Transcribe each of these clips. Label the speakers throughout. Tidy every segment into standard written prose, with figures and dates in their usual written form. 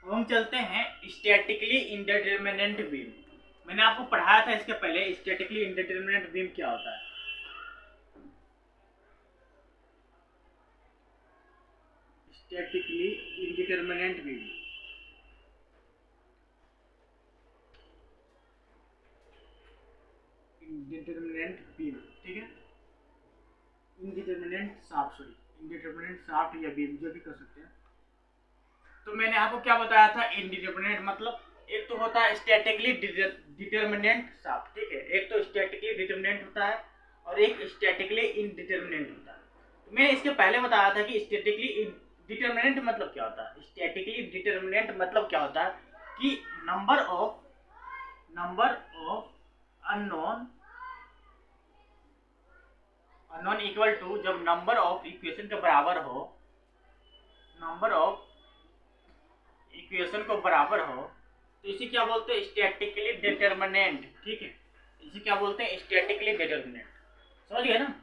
Speaker 1: अब हम चलते हैं स्टैटिकली इंडिटरमिनेट बीम। मैंने आपको पढ़ाया था इसके पहले स्टैटिकली इंडिटरमिनेट बीम क्या होता है। Statically indeterminate beam, indeterminate beam, ठीक है। Indeterminate shaft, sorry indeterminate shaft या बीम जो भी कर सकते हैं। तो मैंने आपको क्या बताया था, इंडिटरमिनेट मतलब एक तो होता है स्टैटिकली डिटरमिनेंट शाफ्ट, ठीक है। एक तो स्टैटिकली डिटरमिनेंट होता है और एक स्टैटिकली इनडिटरमिनेंट होता है। तो मैंने इसके पहले बताया था कि स्टैटिकली डिटरमिनेंट मतलब क्या होता है। स्टैटिकली डिटरमिनेंट मतलब क्या होता है कि number of unknown equal to, जब नंबर ऑफ इक्वेशन के बराबर हो, नंबर ऑफ इक्वेशन को बराबर हो, तो इसे क्या बोलते हैं, स्टैटिकली डिटरमिनेंट, ठीक है। इसे क्या बोलते हैं, स्टैटिकली डिटरमिनेंट, समझ गए ना।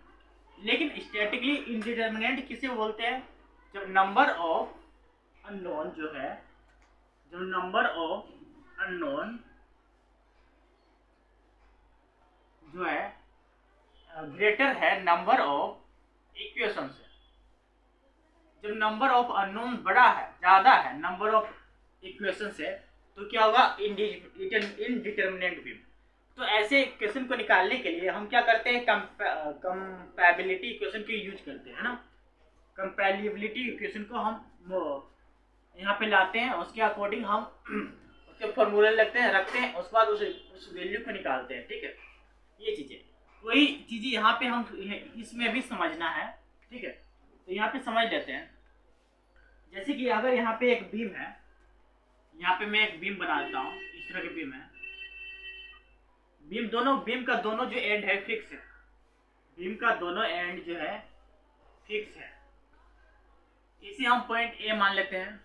Speaker 1: लेकिन स्टैटिकली इनडिटरमिनेंट किसे बोलते हैं, जब नंबर ऑफ अननोन जो है, जब नंबर ऑफ अननोन जो है ग्रेटर है नंबर ऑफ इक्वेशन से। जब नंबर ऑफ अननोन बड़ा है, ज्यादा है नंबर ऑफ इक्वेशन से, तो क्या होगा, इनडिटरमिनेंट बीम। तो ऐसे इक्वेशन को निकालने के लिए हम क्या करते हैं, कंपैबिलिटी इक्वेशन की यूज करते हैं ना। कंपैबिलिटी इक्वेशन को हम यहाँ पे लाते हैं, उसके अकॉर्डिंग हम उसके फॉर्मूले रखते हैं, उसके बाद उस वैल्यू को निकालते हैं, ठीक है। ये चीजें, वही चीजें यहाँ पे हम इसमें भी समझना है, ठीक है। तो यहाँ पे समझ लेते हैं। जैसे कि अगर यहाँ पे एक बीम है, यहाँ पे मैं एक बीम बना देता हूँ, इस तरह की बीम है। बीम का दोनों जो एंड है फिक्स है, बीम का दोनों एंड जो है फिक्स है। इसे हम पॉइंट ए मान लेते हैं,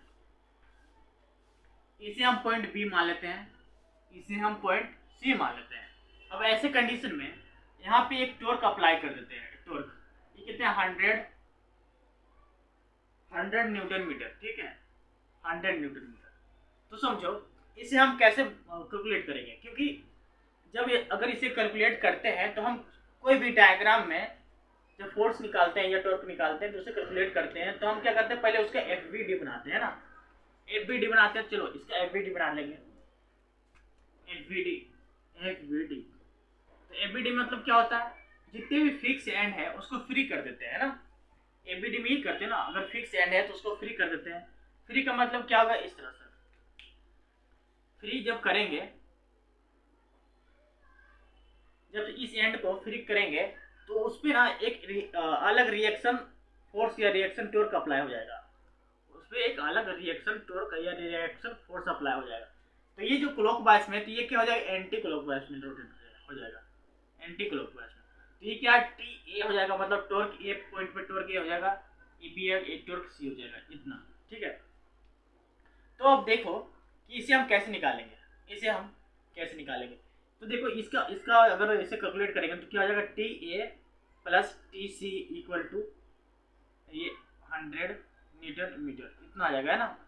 Speaker 1: इसे हम पॉइंट बी मान लेते हैं, इसे हम पॉइंट सी मान लेते हैं। अब ऐसे कंडीशन में यहाँ पे एक टॉर्क अप्लाई कर देते हैं। टॉर्क ये कितने, 100 न्यूटन मीटर, ठीक है, 100 न्यूटन मीटर। तो समझो इसे हम कैसे कैलकुलेट करेंगे, क्योंकि जब अगर इसे कैलकुलेट करते हैं तो हम कोई भी डायग्राम में जब फोर्स निकालते हैं या टॉर्क निकालते हैं तो उसे कैलकुलेट करते हैं, तो हम क्या करते हैं, पहले उसका एफवीडी बनाते हैं ना। एफवीडी बनाते हैं, चलो इसका एफवीडी बना लेंगे। एफवीडी तो एफवीडी मतलब क्या होता है, जितने भी फिक्स एंड है उसको फ्री कर देते हैं ना। एफवीडी में ही करते हैं ना, अगर फिक्स एंड है तो उसको फ्री कर देते हैं। फ्री का मतलब क्या होगा, इस तरह से फ्री जब करेंगे, जब इस एंड को फ्री करेंगे तो उस पर ना एक अलग रिएक्शन फोर्स या रिएक्शन टॉर्क अप्लाई हो जाएगा। उस पर एक अलग रिएक्शन टॉर्क या रिएक्शन फोर्स अप्लाई हो जाएगा। तो ये जो क्लॉकवाइज में, तो ये क्या हो जाएगा, एंटी क्लॉकवाइज में रोटेट हो जाएगा, एंटी क्लॉकवाइज में। तो ये क्या, टी ए हो जाएगा, मतलब टॉर्क ए पॉइंट पे टॉर्क ए हो जाएगा, ई बी ए टॉर्क सी हो जाएगा, इतना, ठीक है। तो अब देखो कि इसे हम कैसे निकालेंगे, तो देखो इसका अगर इसे कैलकुलेट करेंगे तो क्या हो जाएगा, T A plus T C equal to ये 100 न्यूटन मीटर, इतना आ जाएगा, है ना,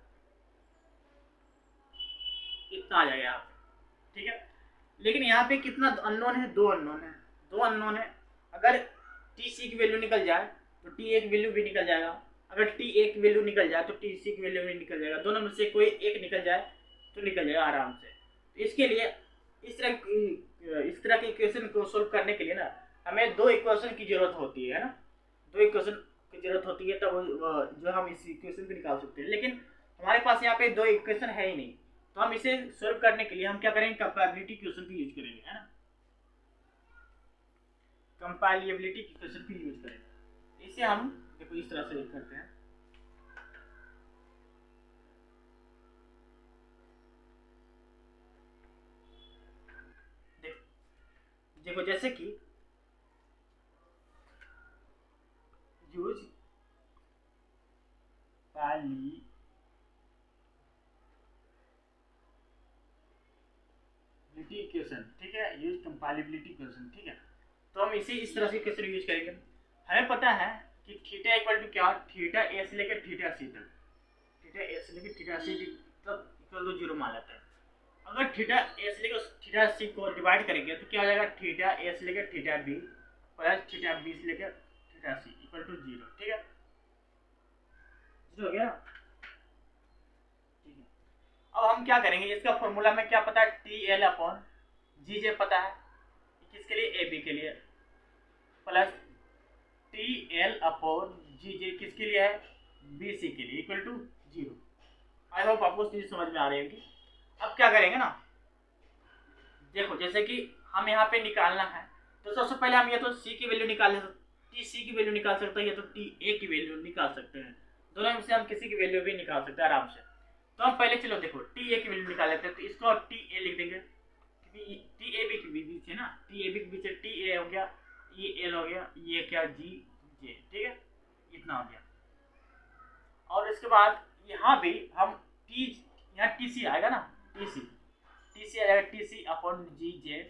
Speaker 1: इतना आ जाएगा यहाँ, ठीक है। लेकिन यहाँ पे कितना अननोन है, दो अननोन है। अगर टी सी की वैल्यू निकल जाए तो टी ए की वैल्यू भी निकल जाएगा, अगर टी ए की वैल्यू निकल जाए तो टी सी की वैल्यू भी निकल जाएगा, दोनों में से कोई एक निकल जाए तो निकल जाएगा आराम से। तो इसके लिए इस तरह के इक्वेशन को सोल्व करने के लिए ना हमें दो इक्वेशन की जरूरत होती है ना, दो इक्वेशन की जरूरत होती है, तब जो हम इस इक्वेशन को निकाल सकते हैं। लेकिन हमारे पास यहाँ पे दो इक्वेशन है ही नहीं, तो हम इसे सोल्व करने के लिए हम क्या करेंगे, कंपैबिलिटी इक्वेशन की यूज करेंगे, है ना, कंपैबिलिटी इक्वेशन की यूज करेंगे। इसे हम देखो इस तरह से करते हैं, देखो जैसे कि यूज कंपैबिलिटी इक्वेशन, ठीक है, यूज कंपैबिलिटी इक्वेशन, ठीक है। तो हम इसे इस तरह से इक्वेशन यूज करेंगे। हमें पता है कि थीटा इक्वल टू क्या, थीटा ए से लेकर थीटा सी तक, थीटा ए से लेकर थीटा सी तक इक्वल टू 0 मान लेते हैं। अगर थीटा ए से लेकर थीटा सी को डिवाइड करेंगे तो क्या हो जाएगा, थीटा ए से लेकर theta B plus theta B से लेकर थीटा सी इक्वल टू 0। ठीक है, 0 हो गया। ठीक है, अब हम क्या करेंगे, इसका फॉर्मूला में क्या पता है, टी एल अपॉन जी जे पता है, किसके लिए, ए बी के लिए, plus T L upon G जे किसके लिए है, बी सी के लिए, इक्वल टू 0। आई होप आपको चीज समझ में आ रही होगी। अब क्या करेंगे ना, देखो जैसे कि हम यहाँ पे निकालना है तो सबसे पहले हम ये तो सी की वैल्यू निकाल सकते, टी सी की वैल्यू निकाल सकते हैं, या तो टी ए की वैल्यू निकाल सकते हैं, दोनों में से हम किसी की वैल्यू भी निकाल सकते हैं आराम से। तो हम पहले चलो देखो टी ए की वैल्यू निकाल लेते हैं, तो इसको टी ए लिख देंगे, टी ए बी के बीच है ना, टी ए बी के बीच टी ए हो गया, ये एल हो गया, ये क्या जी जे, ठीक है, इतना हो गया। और इसके बाद यहाँ भी हम टी, यहाँ टी सी आएगा ना, टी सी आ जाएगा, टी सी अपॉन जी जे,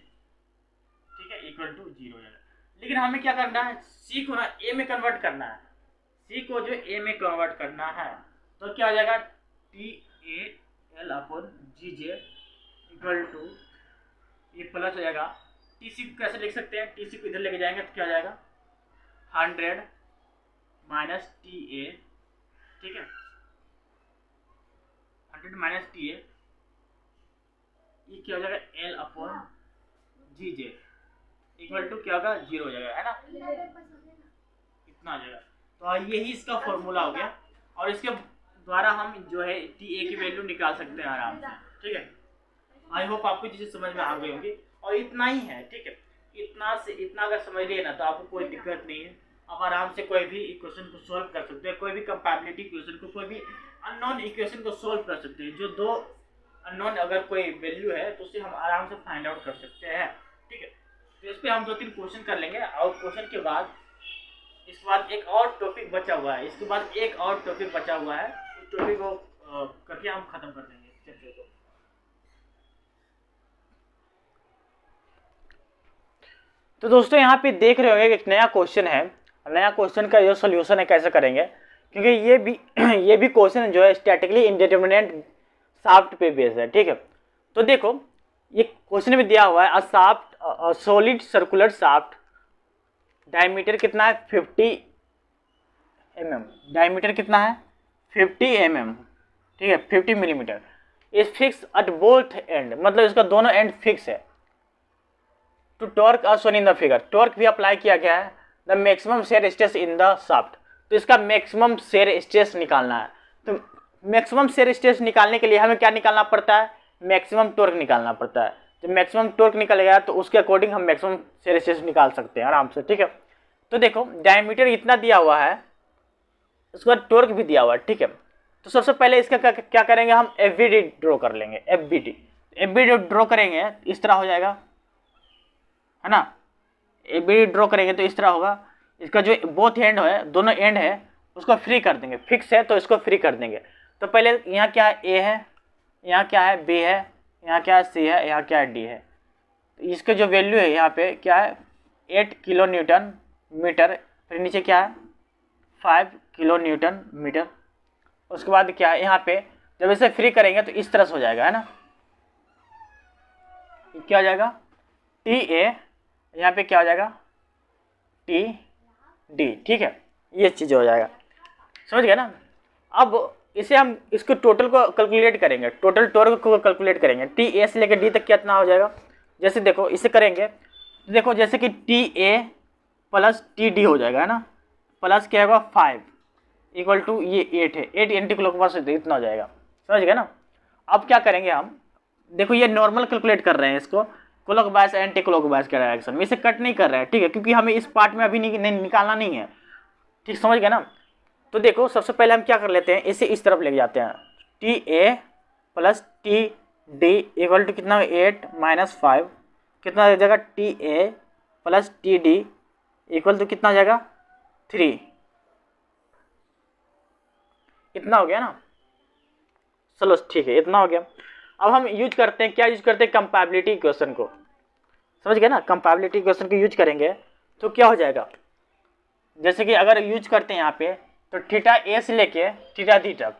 Speaker 1: ठीक है, इक्वल टू 0 हो जाएगा। लेकिन हमें क्या करना है, सी को ना ए में कन्वर्ट करना है, सी को जो ए में कन्वर्ट करना है तो क्या हो जाएगा, T A L upon G J equal to, ये प्लस हो जाएगा, टी सी को कैसे लिख सकते हैं, टी सी को इधर लेके जाएंगे तो क्या हो जाएगा, 100 माइनस टी ए, ठीक है, 100 माइनस टी ए, ये क्या हो जाएगा, L upon G J equal to क्या होगा, 0 हो जाएगा, है ना, इतना आ जाएगा। तो यही इसका फॉर्मूला हो गया, और इसके द्वारा हम जो है टी ए की वैल्यू निकाल सकते हैं आराम से। ठीक है, आई होप आपको चीजें समझ में आ गई होंगी, और इतना ही है। ठीक है, इतना से इतना अगर समझ लिए ना तो आपको कोई दिक्कत नहीं है, आप आराम से कोई भी इक्वेशन को सॉल्व कर सकते हैं, कोई भी कंपैटिबिलिटी इक्वेशन को, कोई भी अननोन इक्वेशन को सॉल्व कर सकते हैं। जो दो अननोन अगर कोई वैल्यू है तो उसे हम आराम से फाइंड आउट कर सकते हैं। ठीक है, तो इस पर हम 2-3 क्वेश्चन कर लेंगे, और क्वेश्चन के बाद इसके बाद एक और टॉपिक बचा हुआ है, इसके बाद एक और टॉपिक बचा हुआ है, उस टॉपिक को करके हम खत्म कर देंगे चैप्टर को। तो दोस्तों यहाँ पे देख रहे होंगे एक नया क्वेश्चन है, नया क्वेश्चन का जो सोल्यूशन है कैसे करेंगे, क्योंकि ये भी क्वेश्चन जो है स्टैटिकली इंडिटरमिनेट शाफ्ट पे बेस है। ठीक है, तो देखो ये क्वेश्चन में दिया हुआ है, अ shaft solid circular shaft diameter कितना है, 50 mm, डायमीटर कितना है 50 mm, ठीक है, 50 millimetre, is fix at both end, मतलब इसका दोनों एंड फिक्स है। To torque as shown in the figure, torque भी अप्लाई किया गया है, the maximum shear stress in the shaft, तो इसका मैक्सिमम शेयर स्ट्रेस निकालना है। तो मैक्सिमम शेयर स्ट्रेस निकालने के लिए हमें क्या निकालना पड़ता है, मैक्सिमम टॉर्क निकालना पड़ता है। जब मैक्सिमम टॉर्क निकलेगा तो उसके अकॉर्डिंग हम मैक्सिमम शेयर स्ट्रेस निकाल सकते हैं आराम से। ठीक है, तो देखो डायमीटर इतना दिया हुआ है, उसके बाद टॉर्क भी दिया हुआ है। ठीक है, तो सबसे पहले इसका क्या करेंगे, हम एफ बी डी ड्रॉ कर लेंगे, एफ बी डी ड्रॉ करेंगे इस तरह हो जाएगा, है ना, एफ बी डी ड्रॉ करेंगे तो इस तरह होगा। इसका जो बोथ एंड है, दोनों एंड है, उसको फ्री कर देंगे, फिक्स है तो इसको फ्री कर देंगे। तो पहले यहाँ क्या है, ए है, यहाँ क्या है, बी है, यहाँ क्या है, सी है, यहाँ क्या है, डी है। तो इसके जो वैल्यू है यहाँ पे क्या है, 8 किलो न्यूटन मीटर, फिर नीचे क्या है 5 किलो न्यूटन मीटर। उसके बाद क्या है, यहाँ पे जब इसे फ्री करेंगे तो इस तरह से हो जाएगा, है ना, क्या हो जाएगा, टी ए, यहाँ पे क्या हो जाएगा, टी डी। ठीक है, ये चीज़ हो जाएगा, समझ गए ना। अब इसे हम इसको टोटल को कैलकुलेट करेंगे, टोटल टॉर्क को कैलकुलेट करेंगे, टी ए से लेकर डी तक कितना हो जाएगा। जैसे देखो इसे करेंगे, देखो जैसे कि T A plus T D हो जाएगा, है ना, प्लस क्या होगा 5 इक्वल टू ये 8 है, 8 एंटी क्लॉकवाइज इतना हो जाएगा, समझ गए ना। अब क्या करेंगे हम, देखो ये नॉर्मल कैलकुलेट कर रहे हैं, इसको क्लॉकवाइज एंटी क्लॉकवाइज के डायरेक्शन में, इसे कट नहीं कर रहे हैं। ठीक है, क्योंकि हमें इस पार्ट में अभी निकालना नहीं है। ठीक, समझ गए ना। तो देखो सबसे पहले हम क्या कर लेते हैं, इसे इस तरफ लेके जाते हैं, T A plus T D equal to कितना, 8 माइनस 5 कितना हो जाएगा, T A plus T D equal to कितना हो जाएगा 3, इतना हो गया ना। चलो ठीक है, इतना हो गया। अब हम यूज करते हैं, क्या यूज करते हैं, कंपैटिबिलिटी इक्वेशन को, समझ गए ना। कंपैटिबिलिटी इक्वेशन को यूज करेंगे तो क्या हो जाएगा, जैसे कि अगर यूज करते हैं यहाँ पे तो थीटा ए से लेके थीटा डी तक,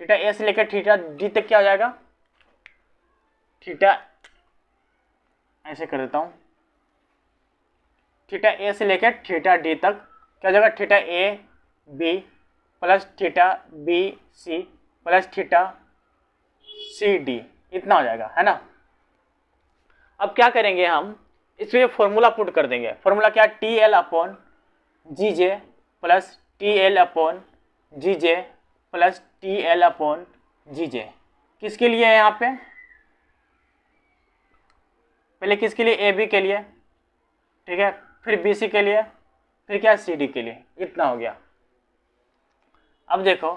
Speaker 1: थीटा ए से लेकर थीटा डी तक क्या हो जाएगा थीटा, ऐसे कर देता हूँ, थीटा ए से लेकर थीटा डी तक क्या हो जाएगा, theta A B plus theta B C plus theta C D, इतना हो जाएगा, है ना। अब क्या करेंगे हम, इसमें फॉर्मूला पुट कर देंगे। फॉर्मूला क्या, टी एल अपॉन जी जे plus T L upon G जे plus T L upon G जे। किसके लिए है यहाँ पे, पहले किसके लिए, ए बी के लिए, ठीक है, फिर बी सी के लिए, फिर क्या सी डी के लिए, इतना हो गया। अब देखो,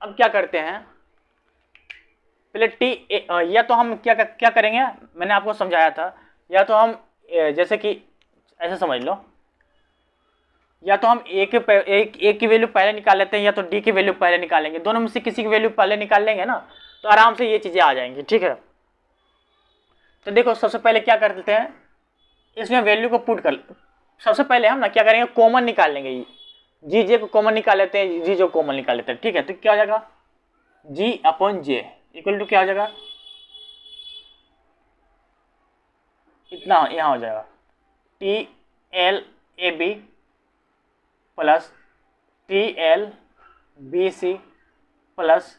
Speaker 1: अब क्या करते हैं, पहले टी या तो हम क्या करेंगे, मैंने आपको समझाया था, या तो हम जैसे कि ऐसे समझ लो, या तो हम ए की वैल्यू पहले निकाल लेते हैं, या तो डी की वैल्यू पहले निकालेंगे, दोनों में से किसी की वैल्यू पहले निकाल लेंगे ना, तो आराम से ये चीज़ें आ जाएंगी, ठीक है। तो देखो सबसे पहले क्या कर देते हैं, इसमें वैल्यू को पुट कर, सबसे पहले हम ना क्या करेंगे, कॉमन निकाल लेंगे, जी जे को कॉमन निकाल लेते हैं, जी जो कॉमन निकाल लेते हैं, ठीक है। तो क्या हो जाएगा, G upon J equal to क्या हो जाएगा, इतना यहाँ हो जाएगा, T L A B plus T L B C plus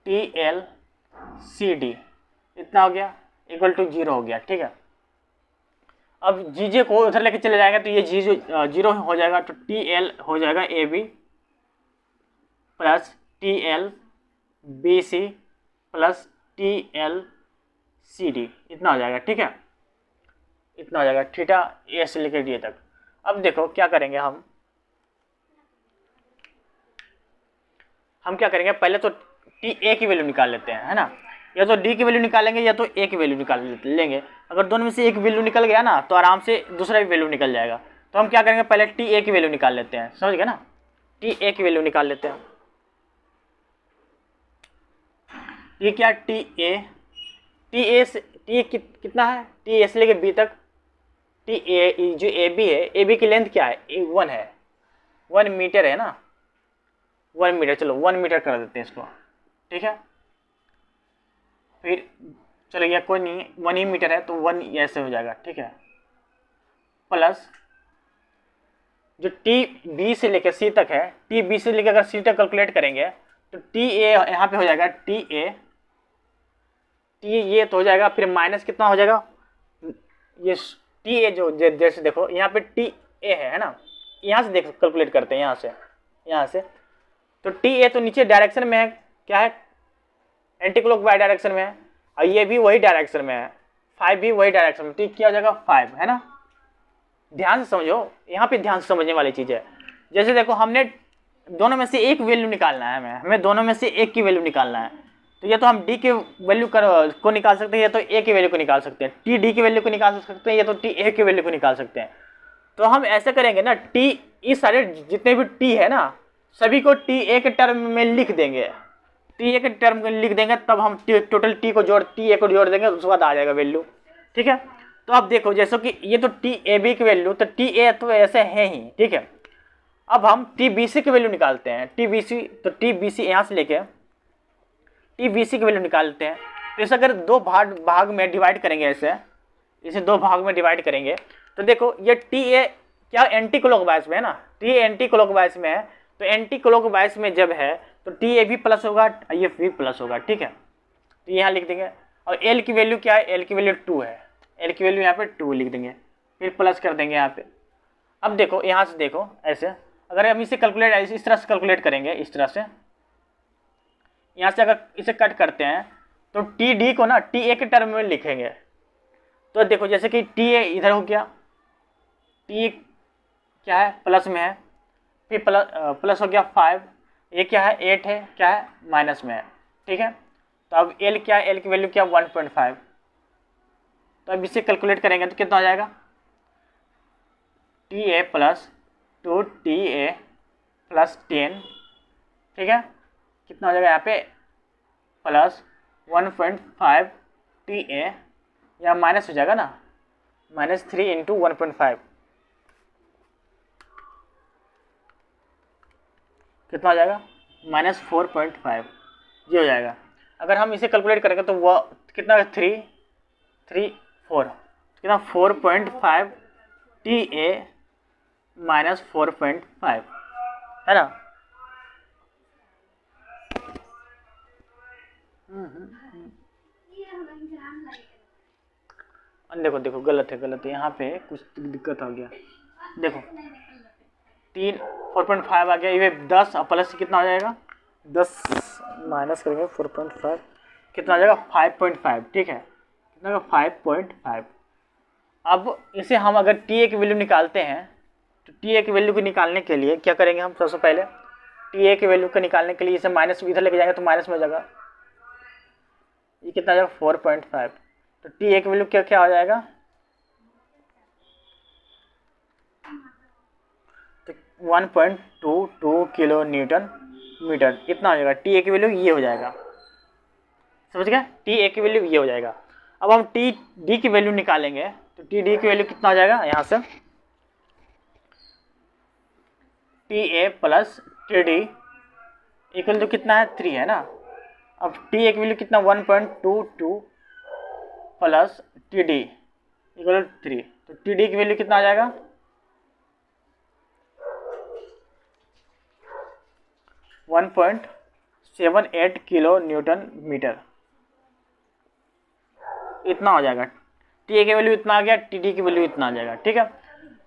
Speaker 1: T L C D, इतना हो गया, इक्वल टू 0 हो गया, ठीक है। अब जी जे को उधर लेके चले जाएंगे तो ये जी जो 0 हो जाएगा, तो टी एल हो जाएगा A B plus T L B C plus T L C D, इतना हो जाएगा, ठीक है, इतना हो जाएगा, थीटा ए से लेकर डी तक। अब देखो क्या करेंगे हम क्या करेंगे, पहले तो टी ए की वैल्यू निकाल लेते हैं, है ना, या तो डी की वैल्यू निकालेंगे या तो ए की वैल्यू निकाल लेंगे। अगर दोनों में से एक वैल्यू निकल गया ना तो आराम से दूसरा भी वैल्यू निकल जाएगा। तो हम क्या करेंगे, पहले टी ए की वैल्यू निकाल लेते हैं, समझ गए ना, टी ए की वैल्यू निकाल लेते हैं। ये क्या, टी ए से टी कितना है, टी ए से लेके बी तक, टी ए जो ए बी है, ए बी की लेंथ क्या है, 1 है, 1 मीटर है ना, 1 मीटर, चलो 1 मीटर कर देते हैं इसको, ठीक है। फिर चलो ये कोई नहीं, 1 ही मीटर है तो 1 ऐसे हो जाएगा, ठीक है, प्लस जो टी बी से लेकर सी तक है, टी बी से लेकर अगर सी तक कैलकुलेट करेंगे तो टी ए यहाँ पे हो जाएगा, टी ये तो हो जाएगा, फिर माइनस कितना हो जाएगा, ये टी ए जो जैसे देखो यहाँ पे टी ए है ना, यहाँ से देखो कैलकुलेट करते हैं, यहाँ से तो टी ए तो नीचे डायरेक्शन में है, क्या है, एंटी क्लॉकवाइज डायरेक्शन में है, और ये भी वही डायरेक्शन में है, 5 भी वही डायरेक्शन में, तो क्या हो जाएगा 5, है ना। ध्यान से समझो, यहाँ पे ध्यान से समझने वाली चीज़ है। जैसे देखो हमने दोनों में से एक वैल्यू निकालना है, हमें दोनों में से एक की वैल्यू निकालना है, तो ये तो हम डी के वैल्यू को निकाल सकते हैं, या तो ए की वैल्यू को निकाल सकते हैं, टी डी की वैल्यू को निकाल सकते हैं, या तो टी ए की वैल्यू को निकाल सकते हैं। तो हम ऐसे करेंगे ना, टी इस सारे जितने भी टी है ना सभी को टी ए के टर्म में लिख देंगे, टी ए के टर्म में लिख देंगे, तब हम टोटल टी ए को जोड़ देंगे, उसके बाद आ जाएगा वैल्यू, ठीक है। तो अब देखो जैसे कि ये तो टी ए बी की वैल्यू, तो टी ए तो ऐसे है ही, ठीक है। अब हम टी बी सी की वैल्यू निकालते हैं, टी बी सी, तो टी बी सी यहाँ से लेके टी बी सी की वैल्यू निकालते हैं। तो इसे अगर दो भाग में डिवाइड करेंगे, इसे 2 भाग में डिवाइड करेंगे, तो देखो ये टी ए क्या एंटी क्लॉकवाइज में है ना, टी ए एंटी क्लॉकवाइज में है, तो एंटी क्लॉकवाइज में जब है तो टी ए भी प्लस होगा, ये भी प्लस होगा, ठीक है। तो यहाँ लिख देंगे, और एल की वैल्यू क्या है, एल की वैल्यू 2 है, एल की वैल्यू यहाँ पे 2 लिख देंगे, फिर प्लस कर देंगे यहाँ पे। अब देखो यहाँ से देखो ऐसे, अगर हम इसे कैलकुलेट इस तरह से कैलकुलेट करेंगे, इस तरह से यहाँ से अगर इसे कट करते हैं तो टी डी को ना टी ए के टर्म में लिखेंगे। तो देखो जैसे कि टी ए इधर हो गया, टी क्या है प्लस में है, फिर प्लस हो गया 5, ये क्या है 8 है, क्या है माइनस में है, ठीक है। तो अब एल क्या है, एल की वैल्यू क्या 1.5, तो अब इसे कैलकुलेट करेंगे तो कितना हो जाएगा, T A plus 2 T A plus 10, ठीक है, कितना हो जाएगा यहाँ पे प्लस 1.5 टी ए, या माइनस हो जाएगा ना, -3 इंटू 1.5, कितना हो जाएगा -4.5, ये हो जाएगा। अगर हम इसे कैलकुलेट करेंगे तो वह कितना 4 कितना 4.5 TA माइनस 4.5 है ना। देखो देखो गलत है यहाँ पे कुछ दिक्कत आ गया। देखो 4.5 आ गया, ये 10 प्लस कितना हो जाएगा, 10 माइनस करेंगे 4.5 कितना आ जाएगा 5.5, ठीक है, कितना 5.5। अब इसे हम अगर TA की वैल्यू निकालते हैं तो TA की वैल्यू को निकालने के लिए क्या करेंगे हम, सबसे पहले TA की वैल्यू को निकालने के लिए इसे माइनस इधर लेके जाएंगे तो माइनस में हो जाएगा, ये कितना आ जाएगा 4.5। तो TA की वैल्यू क्या क्या हो जाएगा, तो 1.22 किलो न्यूटन मीटर इतना हो जाएगा। TA की वैल्यू ये हो जाएगा, समझ गए, TA की वैल्यू ये हो जाएगा। अब हम TD की वैल्यू निकालेंगे तो TD की वैल्यू कितना हो जाएगा, यहाँ से TA plus TD equal to कितना है 3 है ना। अब TA की वैल्यू कितना 1.22 प्लस TD इक्वल टू 3, तो TD की वैल्यू कितना आ जाएगा 1.78 किलो न्यूटन मीटर इतना हो जाएगा। TA की वैल्यू इतना आ गया, TD की वैल्यू इतना आ जाएगा, ठीक है।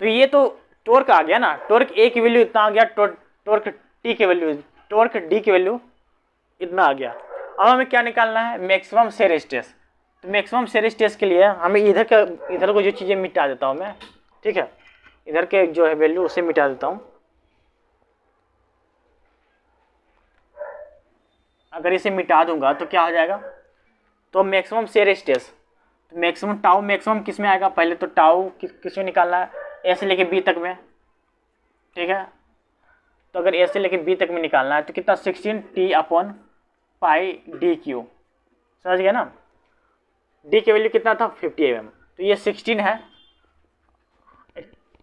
Speaker 1: तो ये तो टॉर्क आ गया ना, टॉर्क A की वैल्यू इतना आ गया, टॉर्क T की वैल्यू, टॉर्क D की वैल्यू इतना आ गया। अब हमें क्या निकालना है, मैक्सिमम शेयर स्ट्रेस। तो मैक्सिमम शेयर स्ट्रेस के लिए हमें इधर को जो चीज़ें मिटा देता हूँ मैं, ठीक है, इधर के जो है वैल्यू उसे मिटा देता हूँ। अगर इसे मिटा दूंगा तो क्या हो जाएगा, तो मैक्सिमम शेयर स्ट्रेस, तो मैक्सिमम टाउ मैक्सिमम किस में आएगा, पहले तो टाउ किस में निकालना है, ए से लेके बी तक में, ठीक है। तो अगर ए से लेके बी तक में निकालना है तो कितना 16T/πdq, समझ गया ना। डी की वैल्यू कितना था 50 mm, तो ये 16 है।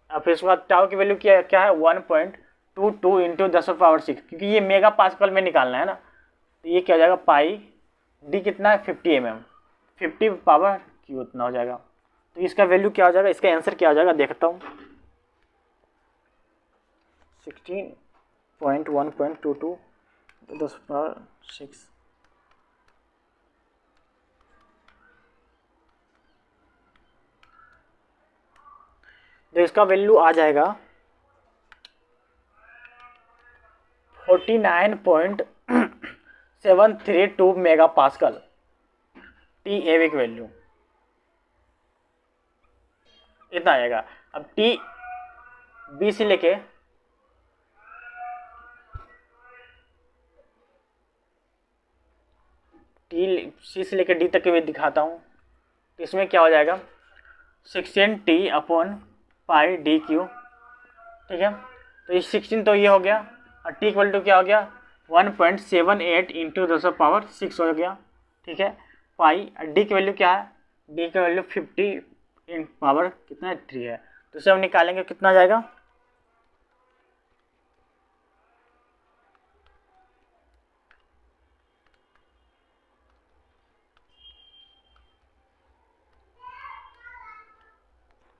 Speaker 1: और फिर उसके बाद टाउ की वैल्यू क्या है 1.22 इंटू 10⁻⁶, क्योंकि ये मेगा पास्कल में निकालना है ना, तो ये क्या हो जाएगा पाई डी कितना है 50 mm, 50 पावर क्यू उतना हो जाएगा। तो इसका वैल्यू क्या हो जाएगा, इसका आंसर क्या हो जाएगा देखता हूँ, 16.1.22 10⁻⁶। तो इसका वैल्यू आ जाएगा 49.732 मेगा पास्कल, TA की वैल्यू इतना आएगा। अब B से लेके C से लेके D तक के दिखाता हूँ, तो इसमें क्या हो जाएगा 16T/πdq, ठीक है। तो ये 16 तो ये हो गया, और T इक्वल टू क्या हो गया 1.78 इंटू 10⁻⁶ हो गया, ठीक है। पाई D की वैल्यू क्या है, D की वैल्यू 50 इन पावर कितना है 3 है, तो इसे हम निकालेंगे कितना जाएगा,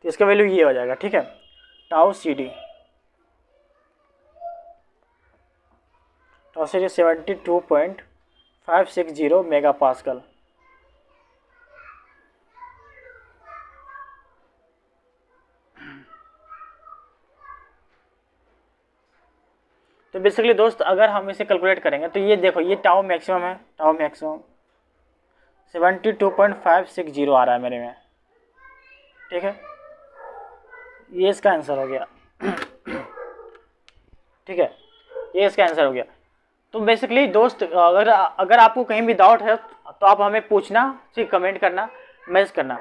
Speaker 1: तो इसका वैल्यू ये हो जाएगा, ठीक है, टाउ CD 72.560 मेगा पास्कल। तो बेसिकली दोस्त अगर हम इसे कैलकुलेट करेंगे तो ये देखो, ये टाउ मैक्सिमम है, टाउ मैक्सिमम 72.560 आ रहा है मेरे में, ठीक है, ये इसका आंसर हो गया ठीक है, ये इसका आंसर हो गया। तो बेसिकली दोस्त अगर आपको कहीं भी डाउट है तो आप हमें पूछना, ठीक, कमेंट करना, मैसेज करना।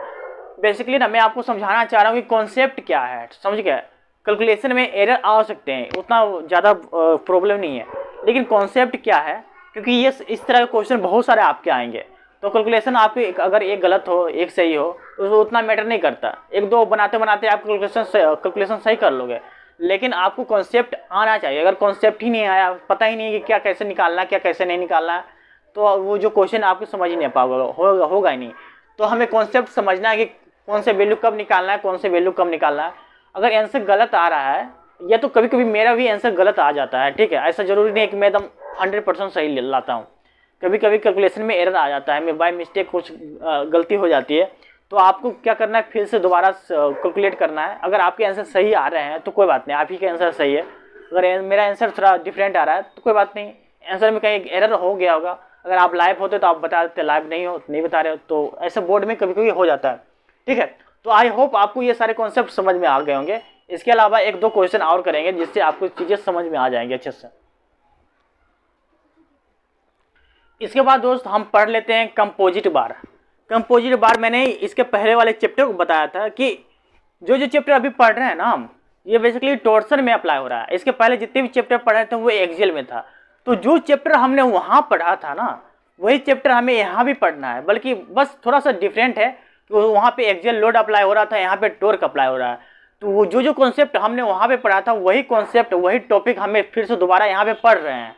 Speaker 1: बेसिकली ना मैं आपको समझाना चाह रहा हूँ कि कॉन्सेप्ट क्या है, समझ गए। कैलकुलेशन में एरर आ सकते हैं, उतना ज़्यादा प्रॉब्लम नहीं है, लेकिन कॉन्सेप्ट क्या है, क्योंकि ये इस तरह के क्वेश्चन बहुत सारे आपके आएंगे, तो कैलकुलेशन आपके अगर एक गलत हो एक सही हो तो उतना मैटर नहीं करता, एक दो बनाते बनाते आप कैलकुलेशन सही कर लोगे, लेकिन आपको कॉन्सेप्ट आना चाहिए। अगर कॉन्सेप्ट ही नहीं आया, पता ही नहीं है कि क्या कैसे निकालना है क्या कैसे नहीं निकालना है, तो वो जो क्वेश्चन आपको समझ ही नहीं पाओगे, होगा ही नहीं। तो हमें कॉन्सेप्ट समझना है कि कौन से वैल्यू कब निकालना है, कौन से वैल्यू कब निकालना है। अगर आंसर गलत आ रहा है, या तो कभी कभी मेरा भी आंसर गलत आ जाता है, ठीक है, ऐसा जरूरी नहीं है कि मैं एकदम 100% सही लाता हूँ। कभी कभी कैलकुलेशन में एरर आ जाता है, मैं बाय मिस्टेक कुछ गलती हो जाती है। तो आपको क्या करना है, फिर से दोबारा कैलकुलेट करना है। अगर आपके आंसर सही आ रहे हैं तो कोई बात नहीं, आप ही का आंसर सही है। अगर मेरा आंसर थोड़ा डिफरेंट आ रहा है तो कोई बात नहीं, आंसर में कहीं एरर हो गया होगा। अगर आप लाइव होते तो आप बता देते, लाइव नहीं हो, नहीं बता रहे हो, तो ऐसे बोर्ड में कभी कभी हो जाता है, ठीक है। तो आई होप आपको ये सारे कॉन्सेप्ट समझ में आ गए होंगे। इसके अलावा 1-2 क्वेश्चन और करेंगे जिससे आपको चीज़ें समझ में आ जाएंगी अच्छे से। इसके बाद दोस्त हम पढ़ लेते हैं कंपोजिट बार। कंपोजिट बार मैंने इसके पहले वाले चैप्टर को बताया था कि जो चैप्टर अभी पढ़ रहे हैं ना हम, ये बेसिकली टॉर्सन में अप्लाई हो रहा है। इसके पहले जितने भी चैप्टर पढ़े थे वो एक्सियल में था। तो जो चैप्टर हमने वहाँ पढ़ा था ना, वही चैप्टर हमें यहाँ भी पढ़ना है, बल्कि बस थोड़ा सा डिफरेंट है कि वहाँ पे एक्सियल लोड अप्लाई हो रहा था, यहाँ पे टॉर्क अप्लाई हो रहा है। तो वो जो कॉन्सेप्ट हमने वहाँ पे पढ़ा था, वही कॉन्सेप्ट, वही टॉपिक हमें फिर से दोबारा यहाँ पे पढ़ रहे हैं,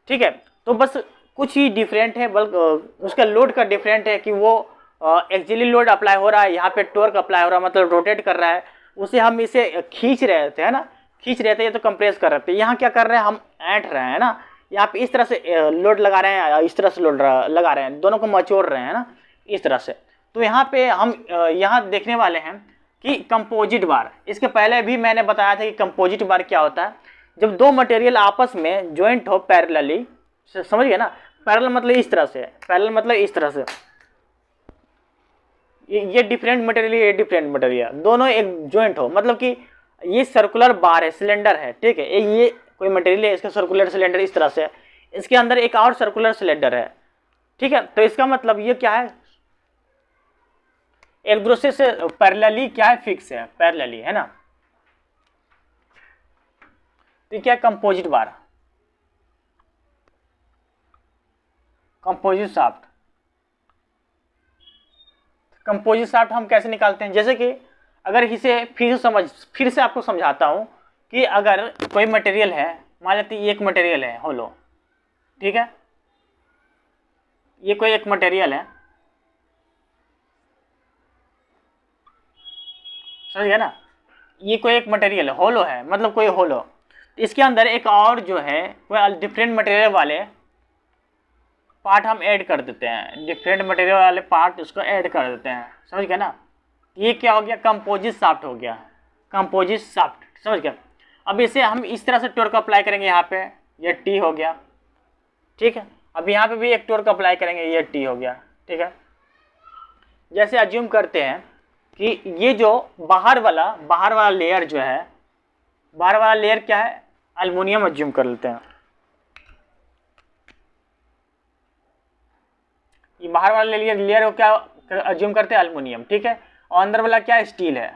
Speaker 1: ठीक है। तो बस कुछ ही डिफरेंट है, बल्कि उसका लोड का डिफरेंट है कि वो एक्सियली लोड अप्लाई हो रहा है, यहाँ पे टॉर्क अप्लाई हो रहा है, मतलब रोटेट कर रहा है। उसे हम इसे खींच रहे थे, है ना, खींच रहे थे, ये तो कंप्रेस कर रहे थे। यहाँ क्या कर रहे हैं, हम ऐंठ रहे हैं ना, यहाँ पे इस तरह से लोड लगा रहे हैं, इस तरह से लोड लगा रहे हैं, दोनों को मचोड़ रहे हैं ना, इस तरह से। तो यहाँ पे हम यहाँ देखने वाले हैं कि कंपोजिट बार। इसके पहले भी मैंने बताया था कि कंपोजिट बार क्या होता है। जब दो मटेरियल आपस में ज्वाइंट हो पैरेलली, समझ गए ना, पैरेलल मतलब इस तरह से, पैरेलल मतलब इस तरह से, ये डिफरेंट मटेरियल, ये डिफरेंट मटेरियल, दोनों एक ज्वाइंट हो, मतलब कि ये सर्कुलर बार है, सिलेंडर है, ठीक है। ये कोई मटेरियल है, इसका सर्कुलर सिलेंडर इस तरह से, इसके अंदर एक और सर्कुलर सिलेंडर है, ठीक है। तो इसका मतलब ये क्या है, एक दूसरे से पैरेलली क्या है, फिक्स है, पैरेलली, है ना। तो क्या कंपोजिट बार, कंपोजिट शाफ्ट। कंपोजिट शाफ्ट हम कैसे निकालते हैं, जैसे कि अगर इसे फिर से आपको समझाता हूं कि अगर कोई मटेरियल है, मान लेते हैं एक मटेरियल है होलो, ठीक है, ये कोई एक मटेरियल है, समझ गया ना, ये कोई एक मटेरियल है, होलो है, मतलब कोई होलो, इसके अंदर एक और जो है कोई डिफरेंट मटेरियल वाले पार्ट हम ऐड कर देते हैं, डिफरेंट मटेरियल वाले पार्ट उसको ऐड कर देते हैं, समझ गया ना। ये क्या हो गया, कंपोजिट शाफ्ट हो गया, कंपोजिट शाफ्ट, समझ गया। अब इसे हम इस तरह से टॉर्क अप्लाई करेंगे, यहाँ पे ये टी हो गया, ठीक है। अब यहाँ पे भी एक टॉर्क अप्लाई करेंगे, ये टी हो गया, ठीक है। जैसे अज्यूम करते हैं कि ये जो बाहर वाला लेयर जो है, बाहर वाला लेयर क्या है, एल्युमिनियम अज्यूम कर लेते हैं। ये बाहर वाला लेयर को क्या अज्यूम करते हैं, एल्युमिनियम, ठीक है। और अंदर वाला क्या, स्टील है,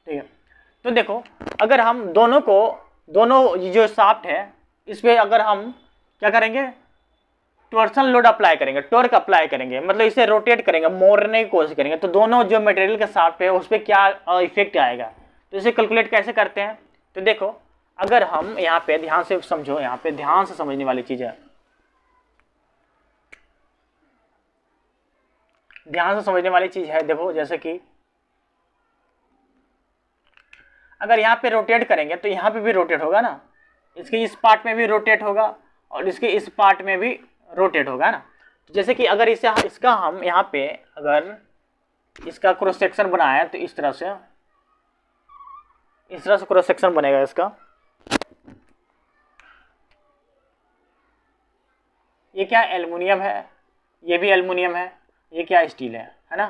Speaker 1: ठीक है। तो देखो, अगर हम दोनों जो शाफ्ट है, इस पर अगर हम क्या करेंगे, टॉर्सन लोड अप्लाई करेंगे, टॉर्क अप्लाई करेंगे, मतलब इसे रोटेट करेंगे, मोड़ने की कोशिश करेंगे, तो दोनों जो मटेरियल के शाफ्ट है उस पर क्या इफेक्ट आएगा। तो इसे कैलकुलेट कैसे करते हैं, तो देखो, अगर हम यहाँ पे ध्यान से समझो, यहाँ पे ध्यान से समझने वाली चीज़ है, ध्यान से समझने वाली चीज़ है। देखो, जैसे कि अगर यहाँ पे रोटेट करेंगे तो यहाँ पे भी रोटेट होगा ना, इसके इस पार्ट में भी रोटेट होगा और इसके इस पार्ट में भी रोटेट होगा ना। तो जैसे कि अगर इसका हम यहाँ पे अगर इसका क्रॉस सेक्शन बनाए तो इस तरह से क्रॉस सेक्शन बनेगा इसका। ये क्या एल्युमिनियम है, ये भी एल्युमिनियम है, ये क्या स्टील है ना।